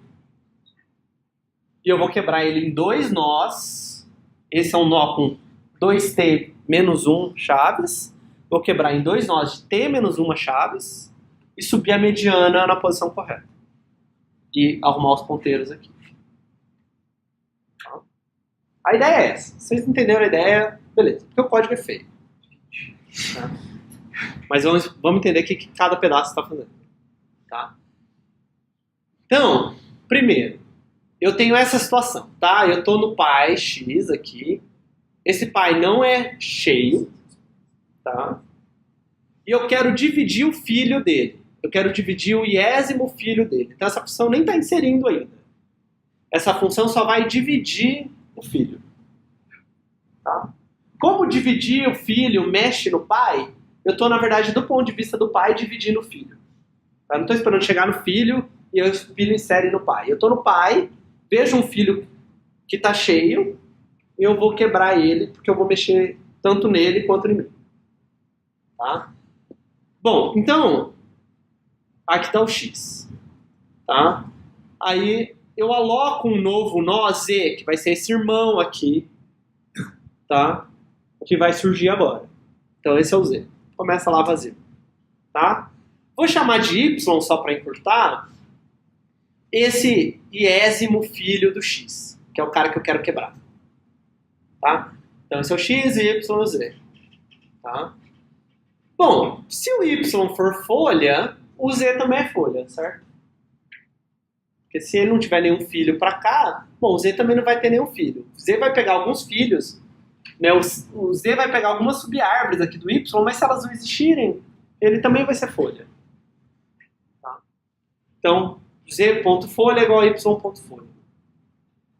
S1: e eu vou quebrar ele em 2 nós. Esse é um nó com 2T menos 1 chaves. Vou quebrar em 2 nós de T menos 1 chaves e subir a mediana na posição correta. E arrumar os ponteiros aqui. Tá? A ideia é essa. Vocês entenderam a ideia? Beleza. Porque o código é feio. Tá? Mas vamos entender o que cada pedaço está fazendo. Tá? Então, primeiro, eu tenho essa situação. Tá? Eu estou no pai x aqui. Esse pai não é cheio. Tá? E eu quero dividir o filho dele. Eu quero dividir o iésimo filho dele. Então essa função nem está inserindo ainda. Essa função só vai dividir o filho. Tá? Como dividir o filho mexe no pai, eu estou, na verdade, do ponto de vista do pai, dividindo o filho. Tá? Não estou esperando chegar no filho e o filho insere no pai. Eu estou no pai, vejo um filho que está cheio e eu vou quebrar ele porque eu vou mexer tanto nele quanto em mim. Tá? Bom, então... aqui está o x, tá? Aí eu aloco um novo nó z, que vai ser esse irmão aqui, tá? Que vai surgir agora. Então esse é o z. Começa lá vazio, tá? Vou chamar de y só para encurtar esse iésimo filho do x, que é o cara que eu quero quebrar, tá? Então esse é o x e y z, tá? Bom, se o y for folha, o z também é folha, certo? Porque se ele não tiver nenhum filho para cá, bom, o Z também não vai ter nenhum filho. O Z vai pegar alguns filhos, né? O Z vai pegar algumas subárvores aqui do Y, mas se elas não existirem, ele também vai ser folha. Tá? Então, Z.folha é igual a Y.folha.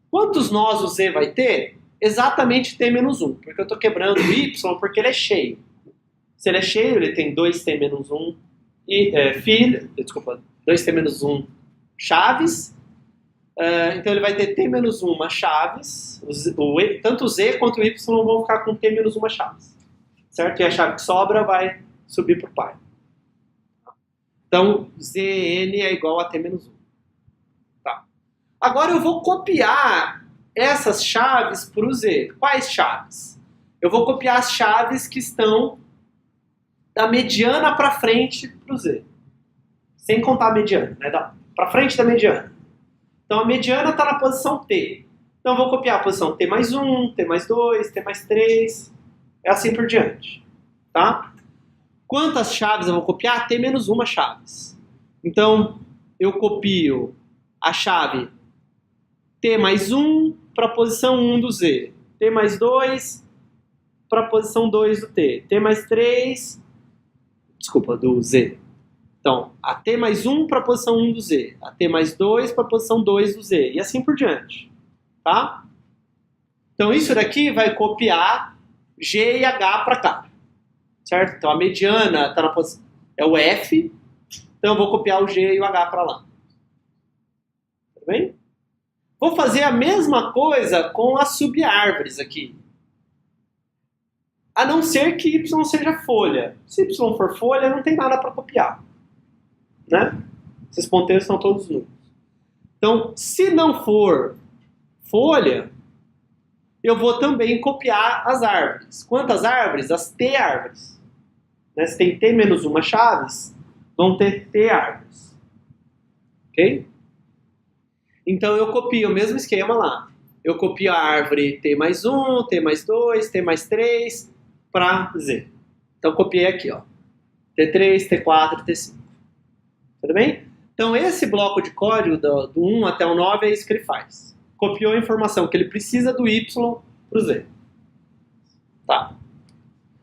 S1: Quantos nós o Z vai ter? Exatamente T-1, porque eu estou quebrando o Y porque ele é cheio. Se ele é cheio, ele tem 2T-1 e 2T-1 chaves. Então ele vai ter T-1 chaves. Tanto o Z quanto o Y vão ficar com T-1 chaves. Certo? E a chave que sobra vai subir para o pai. Então, Zn é igual a T-1. Tá. Agora eu vou copiar essas chaves para o Z. Quais chaves? Eu vou copiar as chaves que estão da mediana para frente para o Z. Sem contar a mediana, né? Para frente da mediana. Então a mediana está na posição T. Então eu vou copiar a posição T mais 1, T mais 2, T mais 3, é assim por diante. Tá? Quantas chaves eu vou copiar? T menos uma chaves. Então eu copio a chave T mais 1 para a posição 1 do Z. T mais 2 para a posição 2 do T. T mais 3, desculpa, do Z. Então, a T mais 1 para a posição 1 do Z, a T mais 2 para a posição 2 do Z, e assim por diante. Tá? Então, isso daqui vai copiar G e H para cá. Certo? Então, a mediana tá na posição, é o F, então eu vou copiar o G e o H para lá. Tudo bem? Vou fazer a mesma coisa com as subárvores aqui. A não ser que Y seja folha. Se Y for folha, não tem nada para copiar. Né? Esses ponteiros são todos nulos. Então, se não for folha, eu vou também copiar as árvores. Quantas árvores? As T árvores. Né? Se tem T menos uma chaves, vão ter T árvores. Ok? Então eu copio o mesmo esquema lá. Eu copio a árvore T mais 1, T mais 2, T mais 3 para Z. Então copiei aqui, ó. T3, T4, T5. Tudo bem? Então esse bloco de código do 1 até o 9 é isso que ele faz. Copiou a informação que ele precisa do Y para o Z. Tá.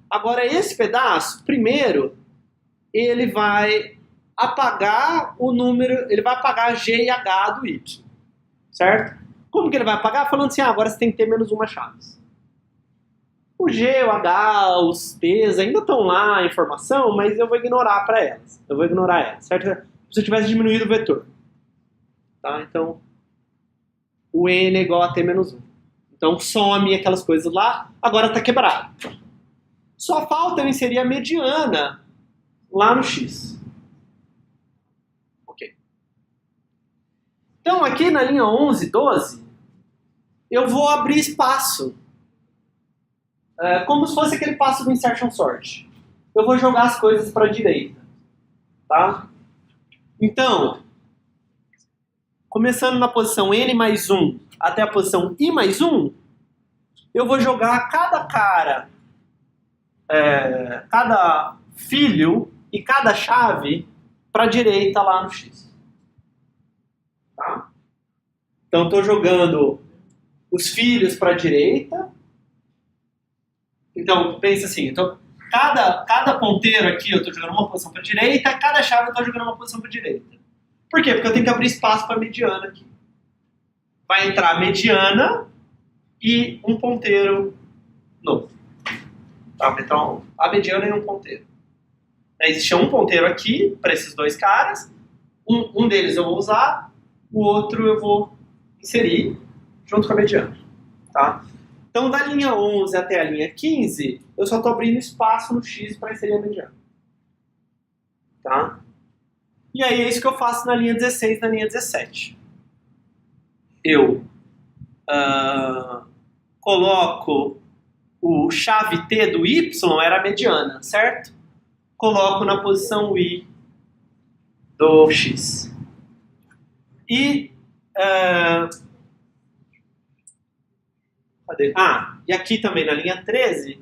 S1: Agora esse pedaço, primeiro, ele vai apagar o número, ele vai apagar G e H do Y. Certo? Como que ele vai apagar? Falando assim, agora você tem que ter menos uma chaves. O G, o H, os T's ainda estão lá a informação, mas eu vou ignorar para elas. Eu vou ignorar elas, certo? Se eu tivesse diminuído o vetor. Tá? Então, o N é igual a T menos 1. Então, some aquelas coisas lá, agora está quebrado. Só falta eu inserir a mediana lá no X. Ok. Então, aqui na linha 11, 12, eu vou abrir espaço. Como se fosse aquele passo do insertion sort. Eu vou jogar as coisas para a direita. Tá? Então, começando na posição N mais 1 até a posição I mais 1, eu vou jogar cada cara, cada filho e cada chave para a direita lá no X. Tá? Então, estou jogando os filhos para a direita. Então, pensa assim, então, cada ponteiro aqui eu estou jogando uma posição para a direita, cada chave eu estou jogando uma posição para a direita. Por quê? Porque eu tenho que abrir espaço para a mediana aqui. Vai entrar a mediana e um ponteiro novo. Tá? Então, a mediana e um ponteiro. Existia um ponteiro aqui para esses dois caras, um deles eu vou usar, o outro eu vou inserir junto com a mediana. Tá? Então, da linha 11 até a linha 15, eu só estou abrindo espaço no X para inserir a mediana. Tá? E aí é isso que eu faço na linha 16 e na linha 17. Eu coloco o chave T do Y, era a mediana, certo? Coloco na posição I do X. E... e aqui também na linha 13,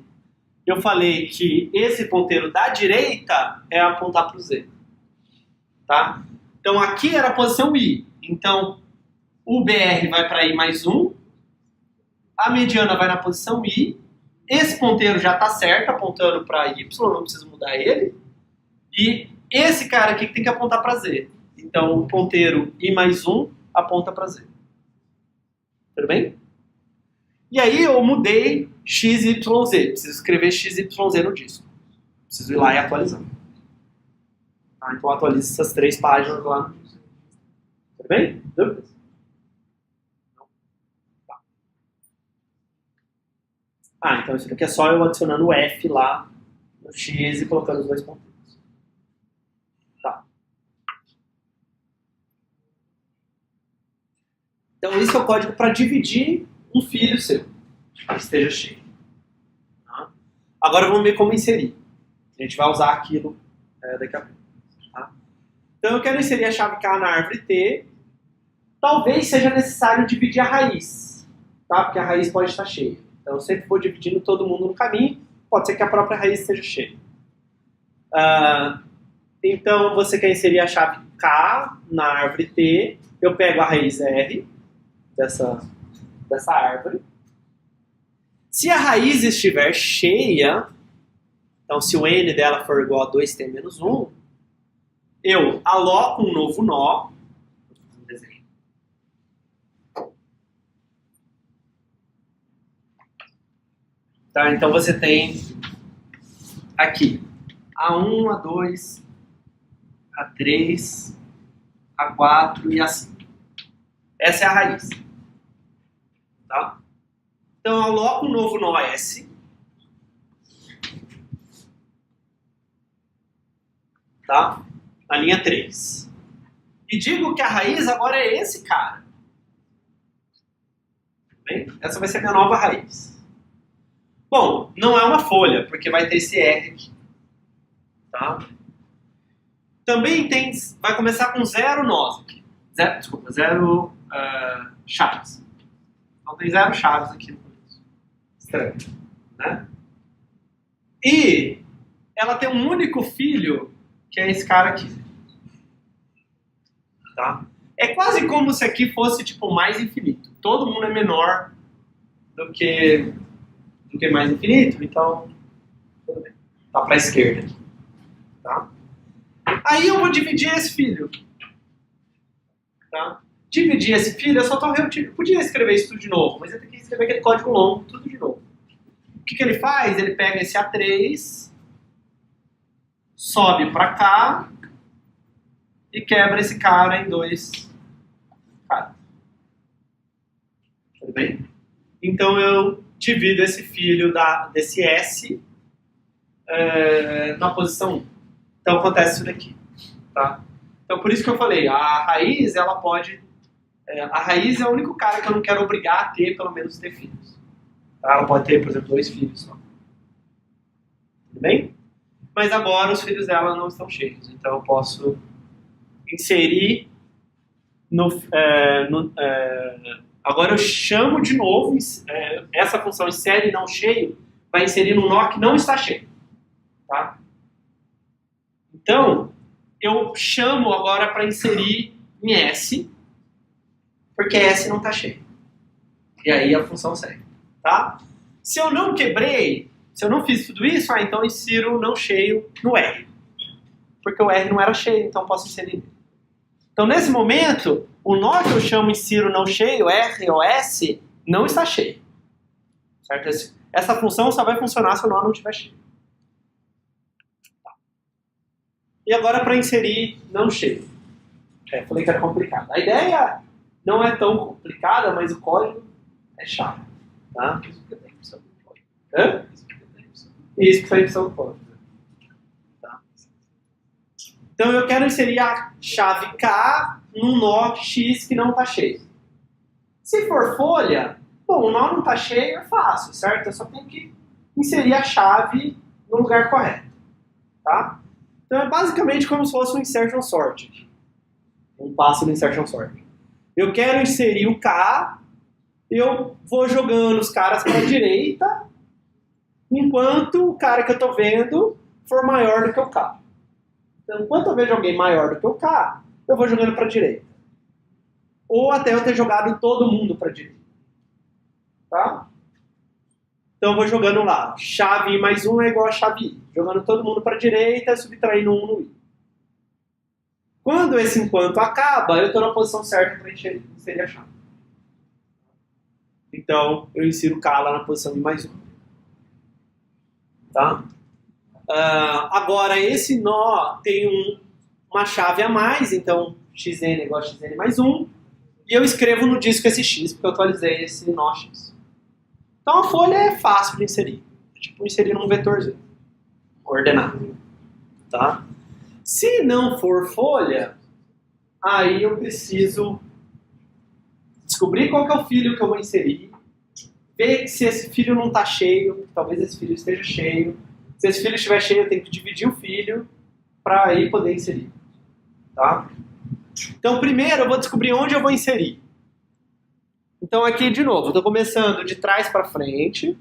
S1: eu falei que esse ponteiro da direita é apontar para o Z. Tá? Então aqui era a posição I. Então o BR vai para I mais 1. A mediana vai na posição I. Esse ponteiro já está certo, apontando para Y, não preciso mudar ele. E esse cara aqui que tem que apontar para Z. Então o ponteiro I mais 1 aponta para Z. Tudo bem? E aí eu mudei XYZ. Preciso escrever XYZ no disco. Preciso ir lá e atualizar. Tá, então atualizo essas 3 páginas lá no disco. Tudo bem? Dúvidas? Tá. Ah, então isso aqui é só eu adicionando o F lá no X e colocando os 2 ponteiros. Tá. Então isso é o código para dividir um filho seu, que esteja cheio. Tá? Agora vamos ver como inserir. A gente vai usar aquilo daqui a pouco. Tá? Então eu quero inserir a chave K na árvore T. Talvez seja necessário dividir a raiz, tá? Porque a raiz pode estar cheia. Então eu sempre vou dividindo todo mundo no caminho. Pode ser que a própria raiz esteja cheia. Então você quer inserir a chave K na árvore T. Eu pego a raiz R dessa árvore. Se a raiz estiver cheia, então se o n dela for igual a 2t menos 1, eu aloco um novo nó. Tá, então você tem aqui A1, A2, A3, A4 e A5. Essa é a raiz. Tá? Então eu aloco um novo nó S. Tá? Na linha 3. E digo que a raiz agora é esse cara. Bem? Essa vai ser a minha nova raiz. Bom, não é uma folha, porque vai ter esse R aqui. Tá? Também vai começar com 0 nós aqui. Zero chaves. Então tem 0 chaves aqui no começo. Estranho, né? E ela tem um único filho, que é esse cara aqui. Tá? É quase como se aqui fosse tipo mais infinito. Todo mundo é menor do que mais infinito, então tudo bem. Tá para a esquerda aqui. Tá? Aí eu vou dividir esse filho. Tá? Dividir esse filho, eu só estou reutilizo. Podia escrever isso tudo de novo, mas eu tenho que escrever aquele código longo, tudo de novo. O que ele faz? Ele pega esse A3, sobe para cá e quebra esse cara em 2 caras. Tudo bem? Então eu divido esse filho desse S na posição 1. Então acontece isso daqui. Tá? Então por isso que eu falei, a raiz ela pode... a raiz é o único cara que eu não quero obrigar a ter, pelo menos, ter filhos. Tá? Ela pode ter, por exemplo, 2 filhos só. Tudo bem? Mas agora os filhos dela não estão cheios. Então eu posso inserir agora eu chamo de novo essa função insere não cheio, vai inserir no nó que não está cheio. Tá? Então, eu chamo agora para inserir em S, porque S não está cheio. E aí a função segue. Tá? Se eu não quebrei, se eu não fiz tudo isso, então eu insiro não cheio no R. Porque o R não era cheio, então eu posso inserir nele. Então nesse momento, o nó que eu chamo insiro não cheio, R ou S, não está cheio. Certo? Essa função só vai funcionar se o nó não estiver cheio. Tá. E agora para inserir não cheio. Falei que era complicado. A ideia não é tão complicada, mas o código é chato. Tá? Isso porque tem opção do código. Hã? Isso porque tem opção do código. Tá? Então eu quero inserir a chave K num nó X que não está cheio. Se for folha, bom, o nó não está cheio, é fácil, certo? Eu só tenho que inserir a chave no lugar correto. Tá? Então é basicamente como se fosse um insertion sort. Um passo do insertion sort. Eu quero inserir o K, eu vou jogando os caras para a direita, enquanto o cara que eu estou vendo for maior do que o K. Então, enquanto eu vejo alguém maior do que o K, eu vou jogando para a direita. Ou até eu ter jogado todo mundo para a direita. Tá? Então eu vou jogando lá. Chave I mais 1 é igual a chave I. Jogando todo mundo para a direita, subtraindo 1 no I. Quando esse enquanto acaba, eu estou na posição certa para inserir a chave. Então, eu insiro K lá na posição I mais 1. Tá? Agora, esse nó tem uma chave a mais, então xn é igual a xn mais 1. E eu escrevo no disco esse x, porque eu atualizei esse nó x. Então, a folha é fácil de inserir. É tipo inserir num vetorzinho ordenado. Tá? Se não for folha, aí eu preciso descobrir qual que é o filho que eu vou inserir, ver se esse filho não está cheio, talvez esse filho esteja cheio. Se esse filho estiver cheio, eu tenho que dividir o filho para aí poder inserir. Tá? Então, primeiro eu vou descobrir onde eu vou inserir. Então, aqui, de novo, eu estou começando de trás para frente,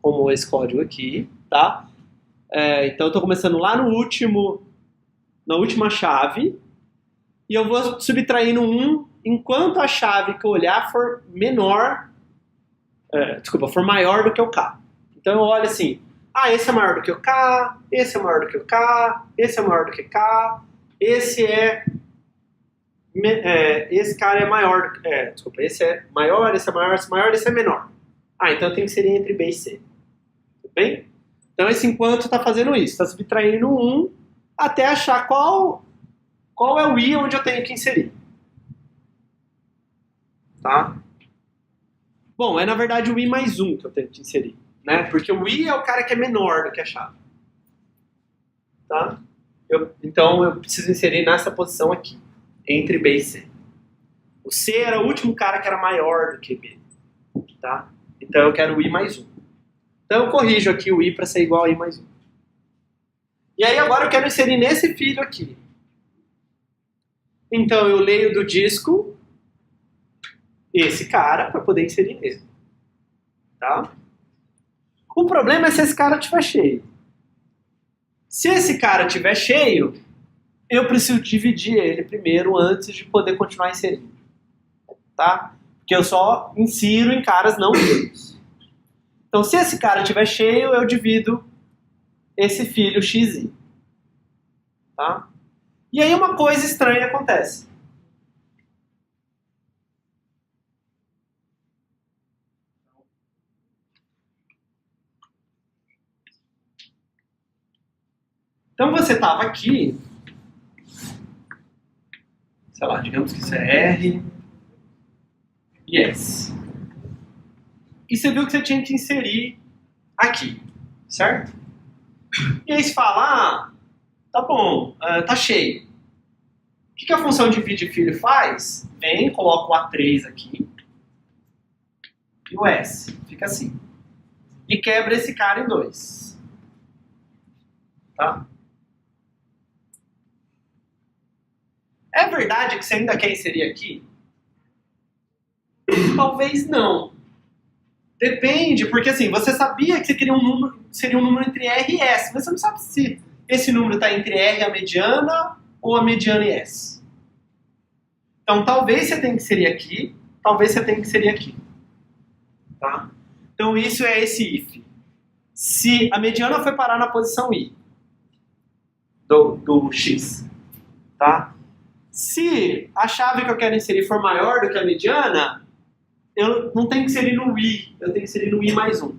S1: como esse código aqui. Tá? Então, eu estou começando lá na última chave, e eu vou subtraindo 1 enquanto a chave que eu olhar for for maior do que o K. Então eu olho assim, esse é maior do que o K, esse é maior do que o K, esse é maior do que K, esse cara é maior, esse é maior, esse é maior, esse é maior, esse é menor. Então eu tenho que inserir entre B e C. Tudo bem? Então esse enquanto está fazendo isso, está subtraindo 1 até achar qual é o I onde eu tenho que inserir. Tá? Bom, é na verdade o I mais 1 que eu tenho que inserir. Né? Porque o I é o cara que é menor do que a chave. Tá? Então eu preciso inserir nessa posição aqui, entre B e C. O C era o último cara que era maior do que B. Tá? Então eu quero o I mais 1. Então eu corrijo aqui o I para ser igual a I mais 1. E aí agora eu quero inserir nesse filho aqui. Então eu leio do disco esse cara para poder inserir nele. Tá? O problema é se esse cara estiver cheio. Se esse cara estiver cheio, eu preciso dividir ele primeiro antes de poder continuar inserindo. Tá? Porque eu só insiro em caras não cheios. Então se esse cara estiver cheio, eu divido esse filho xi. Tá? E aí uma coisa estranha acontece. Então você estava aqui, sei lá, digamos que isso é R e S. E você viu que você tinha que inserir aqui, certo? E aí você fala, tá bom, tá cheio. O que a função divide filho faz? Vem, coloca o A3 aqui e o S, fica assim. E quebra esse cara em 2. Tá? É verdade que você ainda quer inserir aqui? Talvez não. Depende, porque assim, você sabia que você queria seria um número entre R e S, mas você não sabe se esse número está entre R e a mediana ou a mediana e S. Então talvez você tenha que inserir aqui, talvez você tenha que inserir aqui. Tá? Então isso é esse if. Se a mediana foi parar na posição I do X, tá? Se a chave que eu quero inserir for maior do que a mediana, eu não tenho que inserir no I, eu tenho que inserir no I mais 1.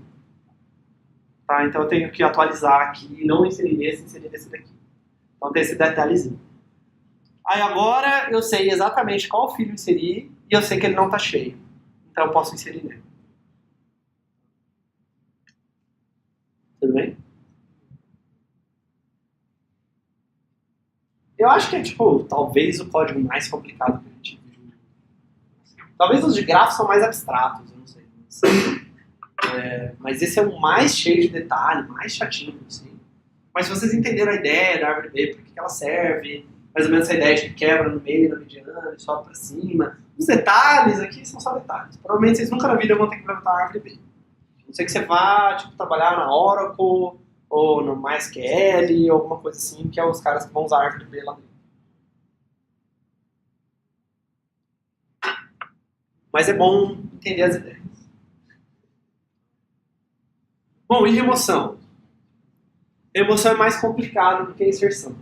S1: Tá? Então eu tenho que atualizar aqui e não inserir nesse daqui. Então tem esse detalhezinho. Aí agora eu sei exatamente qual filho inserir e eu sei que ele não está cheio. Então eu posso inserir nele. Tudo bem? Eu acho que é, talvez o código mais complicado que a gente viu. Talvez os de grafos são mais abstratos, eu não sei. Mas esse é o mais cheio de detalhe, mais chatinho, assim. Mas se vocês entenderam a ideia da árvore B, por que ela serve, mais ou menos essa ideia de que quebra no meio, na mediana, e sobe pra cima. Os detalhes aqui são só detalhes. Provavelmente vocês nunca na vida vão ter que implementar a árvore B. A não ser que você vá, trabalhar na Oracle, ou no MySQL, ou alguma coisa assim, que é os caras que vão usar a árvore B lá dentro. mas é bom entender as ideias. Bom, e remoção? Remoção é mais complicado do que a inserção.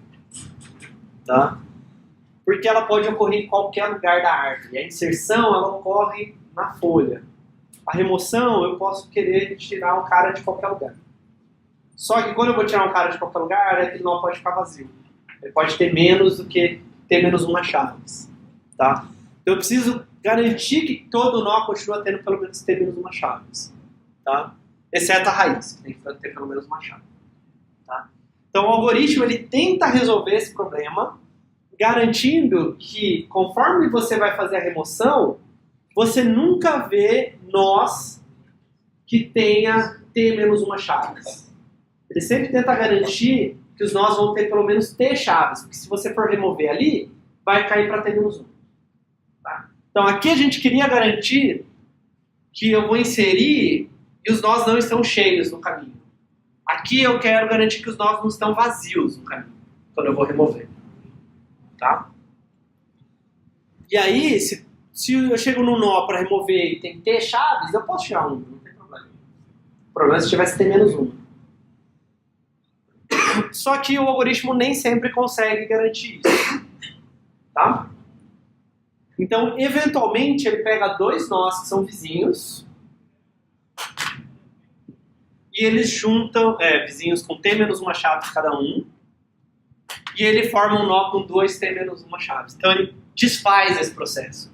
S1: Tá? Porque ela pode ocorrer em qualquer lugar da árvore. A inserção, ela ocorre na folha. A remoção, eu posso querer tirar um cara de qualquer lugar. Só que quando eu vou tirar um cara de qualquer lugar, aquele nó pode ficar vazio. Ele pode ter menos do que ter menos uma chave. Tá? Então eu preciso garantir que todo nó continua tendo pelo menos ter menos uma chave. Tá? Exceto a raiz, que tem que ter pelo menos uma chave. Tá? Então o algoritmo ele tenta resolver esse problema, garantindo que conforme você vai fazer a remoção, você nunca vê nós que tenha T menos uma chave. Ele sempre tenta garantir que os nós vão ter pelo menos T chaves, porque se você for remover ali, vai cair para T menos 1. Tá? Então aqui a gente queria garantir que eu vou inserir e os nós não estão cheios no caminho. Aqui eu quero garantir que os nós não estão vazios no caminho, quando eu vou remover. Tá? E aí, se eu chego no nó para remover e tem T chaves, eu posso tirar um, não tem problema. O problema é se tivesse T menos 1. Só que o algoritmo nem sempre consegue garantir isso. Tá? Então, eventualmente, ele pega dois nós que são vizinhos e eles juntam, vizinhos com T menos uma chave cada um, e ele forma um nó com 2T menos uma chave. Então ele desfaz esse processo.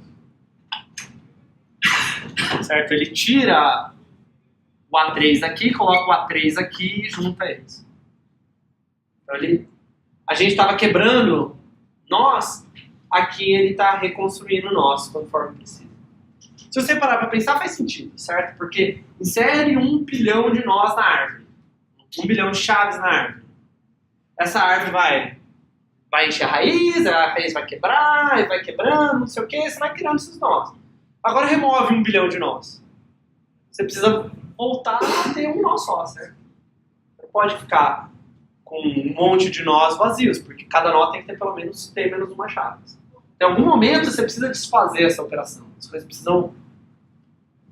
S1: Certo? Ele tira o A3 aqui, coloca o A3 aqui e junta eles. Então a gente estava quebrando nós, aqui ele está reconstruindo nós conforme precisa. Se você parar para pensar, faz sentido, certo? Porque insere 1 bilhão de nós na árvore. 1 bilhão de chaves na árvore. Essa árvore vai encher a raiz vai quebrar, e vai quebrando, não sei o que, você vai criando esses nós. Agora remove 1 bilhão de nós. Você precisa voltar a ter um nó só, certo? Não pode ficar com um monte de nós vazios, porque cada nó tem que ter pelo menos T menos uma chave. Em algum momento você precisa desfazer essa operação. As coisas precisam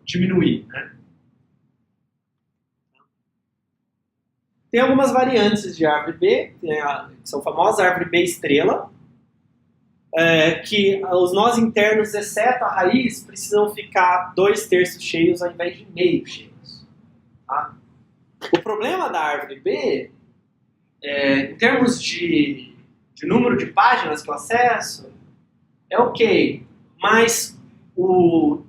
S1: diminuir, né? Tem algumas variantes de árvore B, que são famosas, a árvore B estrela, que os nós internos, exceto a raiz, precisam ficar 2/3 cheios ao invés de meio cheios. Tá? O problema da árvore B, em termos de número de páginas que eu acesso, é ok, mas o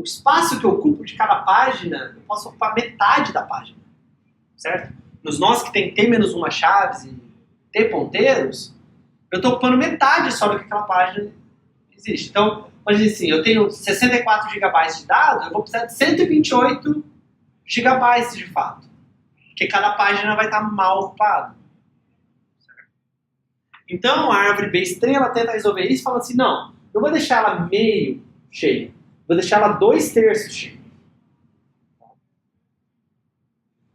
S1: espaço que eu ocupo de cada página, eu posso ocupar metade da página, certo? Nos nós que tem T menos uma chaves e T ponteiros, eu estou ocupando metade só do que aquela página existe. Então, vamos dizer assim, eu tenho 64 GB de dados, eu vou precisar de 128 GB de fato. Porque cada página vai estar mal ocupada. Então, a árvore B estrela tenta resolver isso falando assim, não vou deixar ela meio cheia, vou deixar ela 2/3 cheia.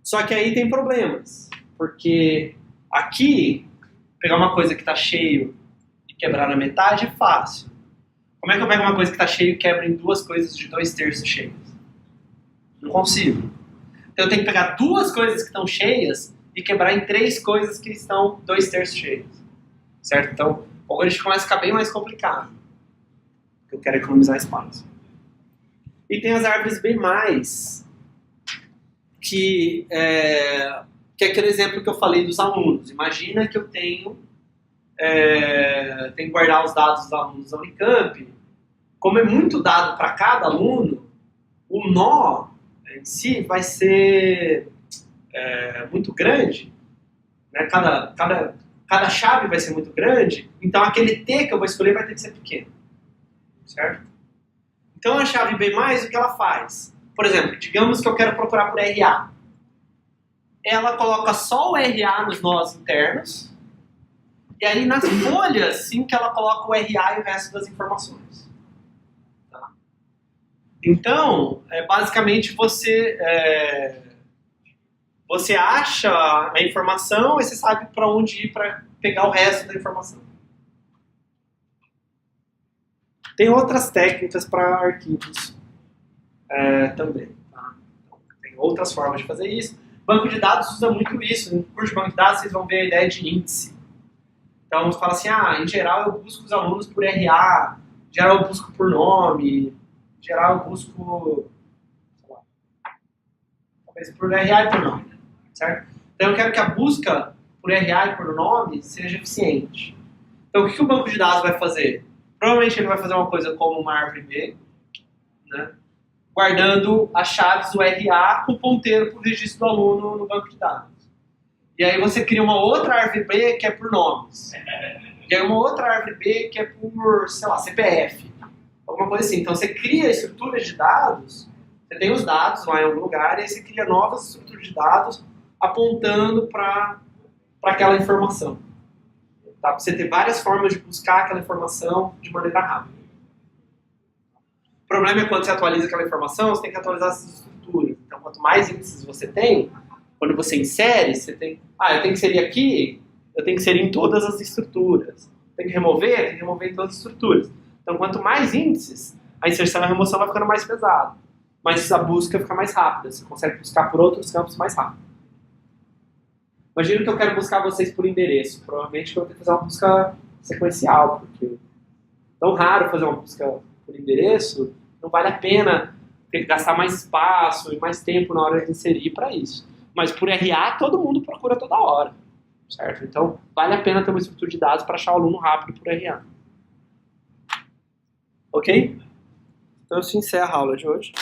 S1: Só que aí tem problemas, porque aqui, pegar uma coisa que está cheio e quebrar na metade é fácil. Como é que eu pego uma coisa que está cheia e quebro em duas coisas de 2/3 cheias? Não consigo. Então eu tenho que pegar duas coisas que estão cheias e quebrar em 3 coisas que estão 2/3 cheias. Certo? Então, o algoritmo começa a ficar bem mais complicado. Porque eu quero economizar espaço. E tem as árvores B+, que é aquele exemplo que eu falei dos alunos. Imagina que eu tenho que guardar os dados dos alunos da Unicamp. Como é muito dado para cada aluno, o nó em si vai ser muito grande. Né? Cada chave vai ser muito grande, então aquele T que eu vou escolher vai ter que ser pequeno. Certo? Então a chave B+, o que ela faz? Por exemplo, digamos que eu quero procurar por RA. Ela coloca só o RA nos nós internos, e aí nas folhas, sim, que ela coloca o RA e o resto das informações. Tá? Então, basicamente você acha a informação e você sabe para onde ir para pegar o resto da informação. Tem outras técnicas para arquivos também. Tá? Então, tem outras formas de fazer isso. Banco de dados usa muito isso. No curso de banco de dados vocês vão ver a ideia de índice. Então você fala assim, em geral eu busco os alunos por RA, em geral eu busco por nome, em geral eu busco, sei lá, talvez por RA e por nome, certo? Então eu quero que a busca por RA e por nome seja eficiente. Então o que o banco de dados vai fazer? Provavelmente ele vai fazer uma coisa como uma árvore B, né, guardando as chaves do RA com ponteiro para o registro do aluno no banco de dados. E aí você cria uma outra árvore B que é por nomes. E aí uma outra árvore B que é por, sei lá, CPF. Alguma coisa assim. Então você cria estruturas de dados, você tem os dados lá em algum lugar, e aí você cria novas estruturas de dados apontando para aquela informação. Tá? Pra você ter várias formas de buscar aquela informação de maneira rápida. O problema é quando você atualiza aquela informação, você tem que atualizar essas estruturas. Então quanto mais índices você tem, quando você insere, você tem... eu tenho que inserir aqui, eu tenho que inserir em todas as estruturas. Tem que remover em todas as estruturas. Então, quanto mais índices, a inserção e a remoção vai ficando mais pesada. Mas a busca fica mais rápida. Você consegue buscar por outros campos mais rápido. Imagina que eu quero buscar vocês por endereço. Provavelmente eu vou ter que fazer uma busca sequencial, porque é tão raro fazer uma busca por endereço, não vale a pena ter que gastar mais espaço e mais tempo na hora de inserir para isso. Mas por RA, todo mundo procura toda hora, certo? Então, vale a pena ter uma estrutura de dados para achar o aluno rápido por RA. Ok? Então, isso encerra a aula de hoje.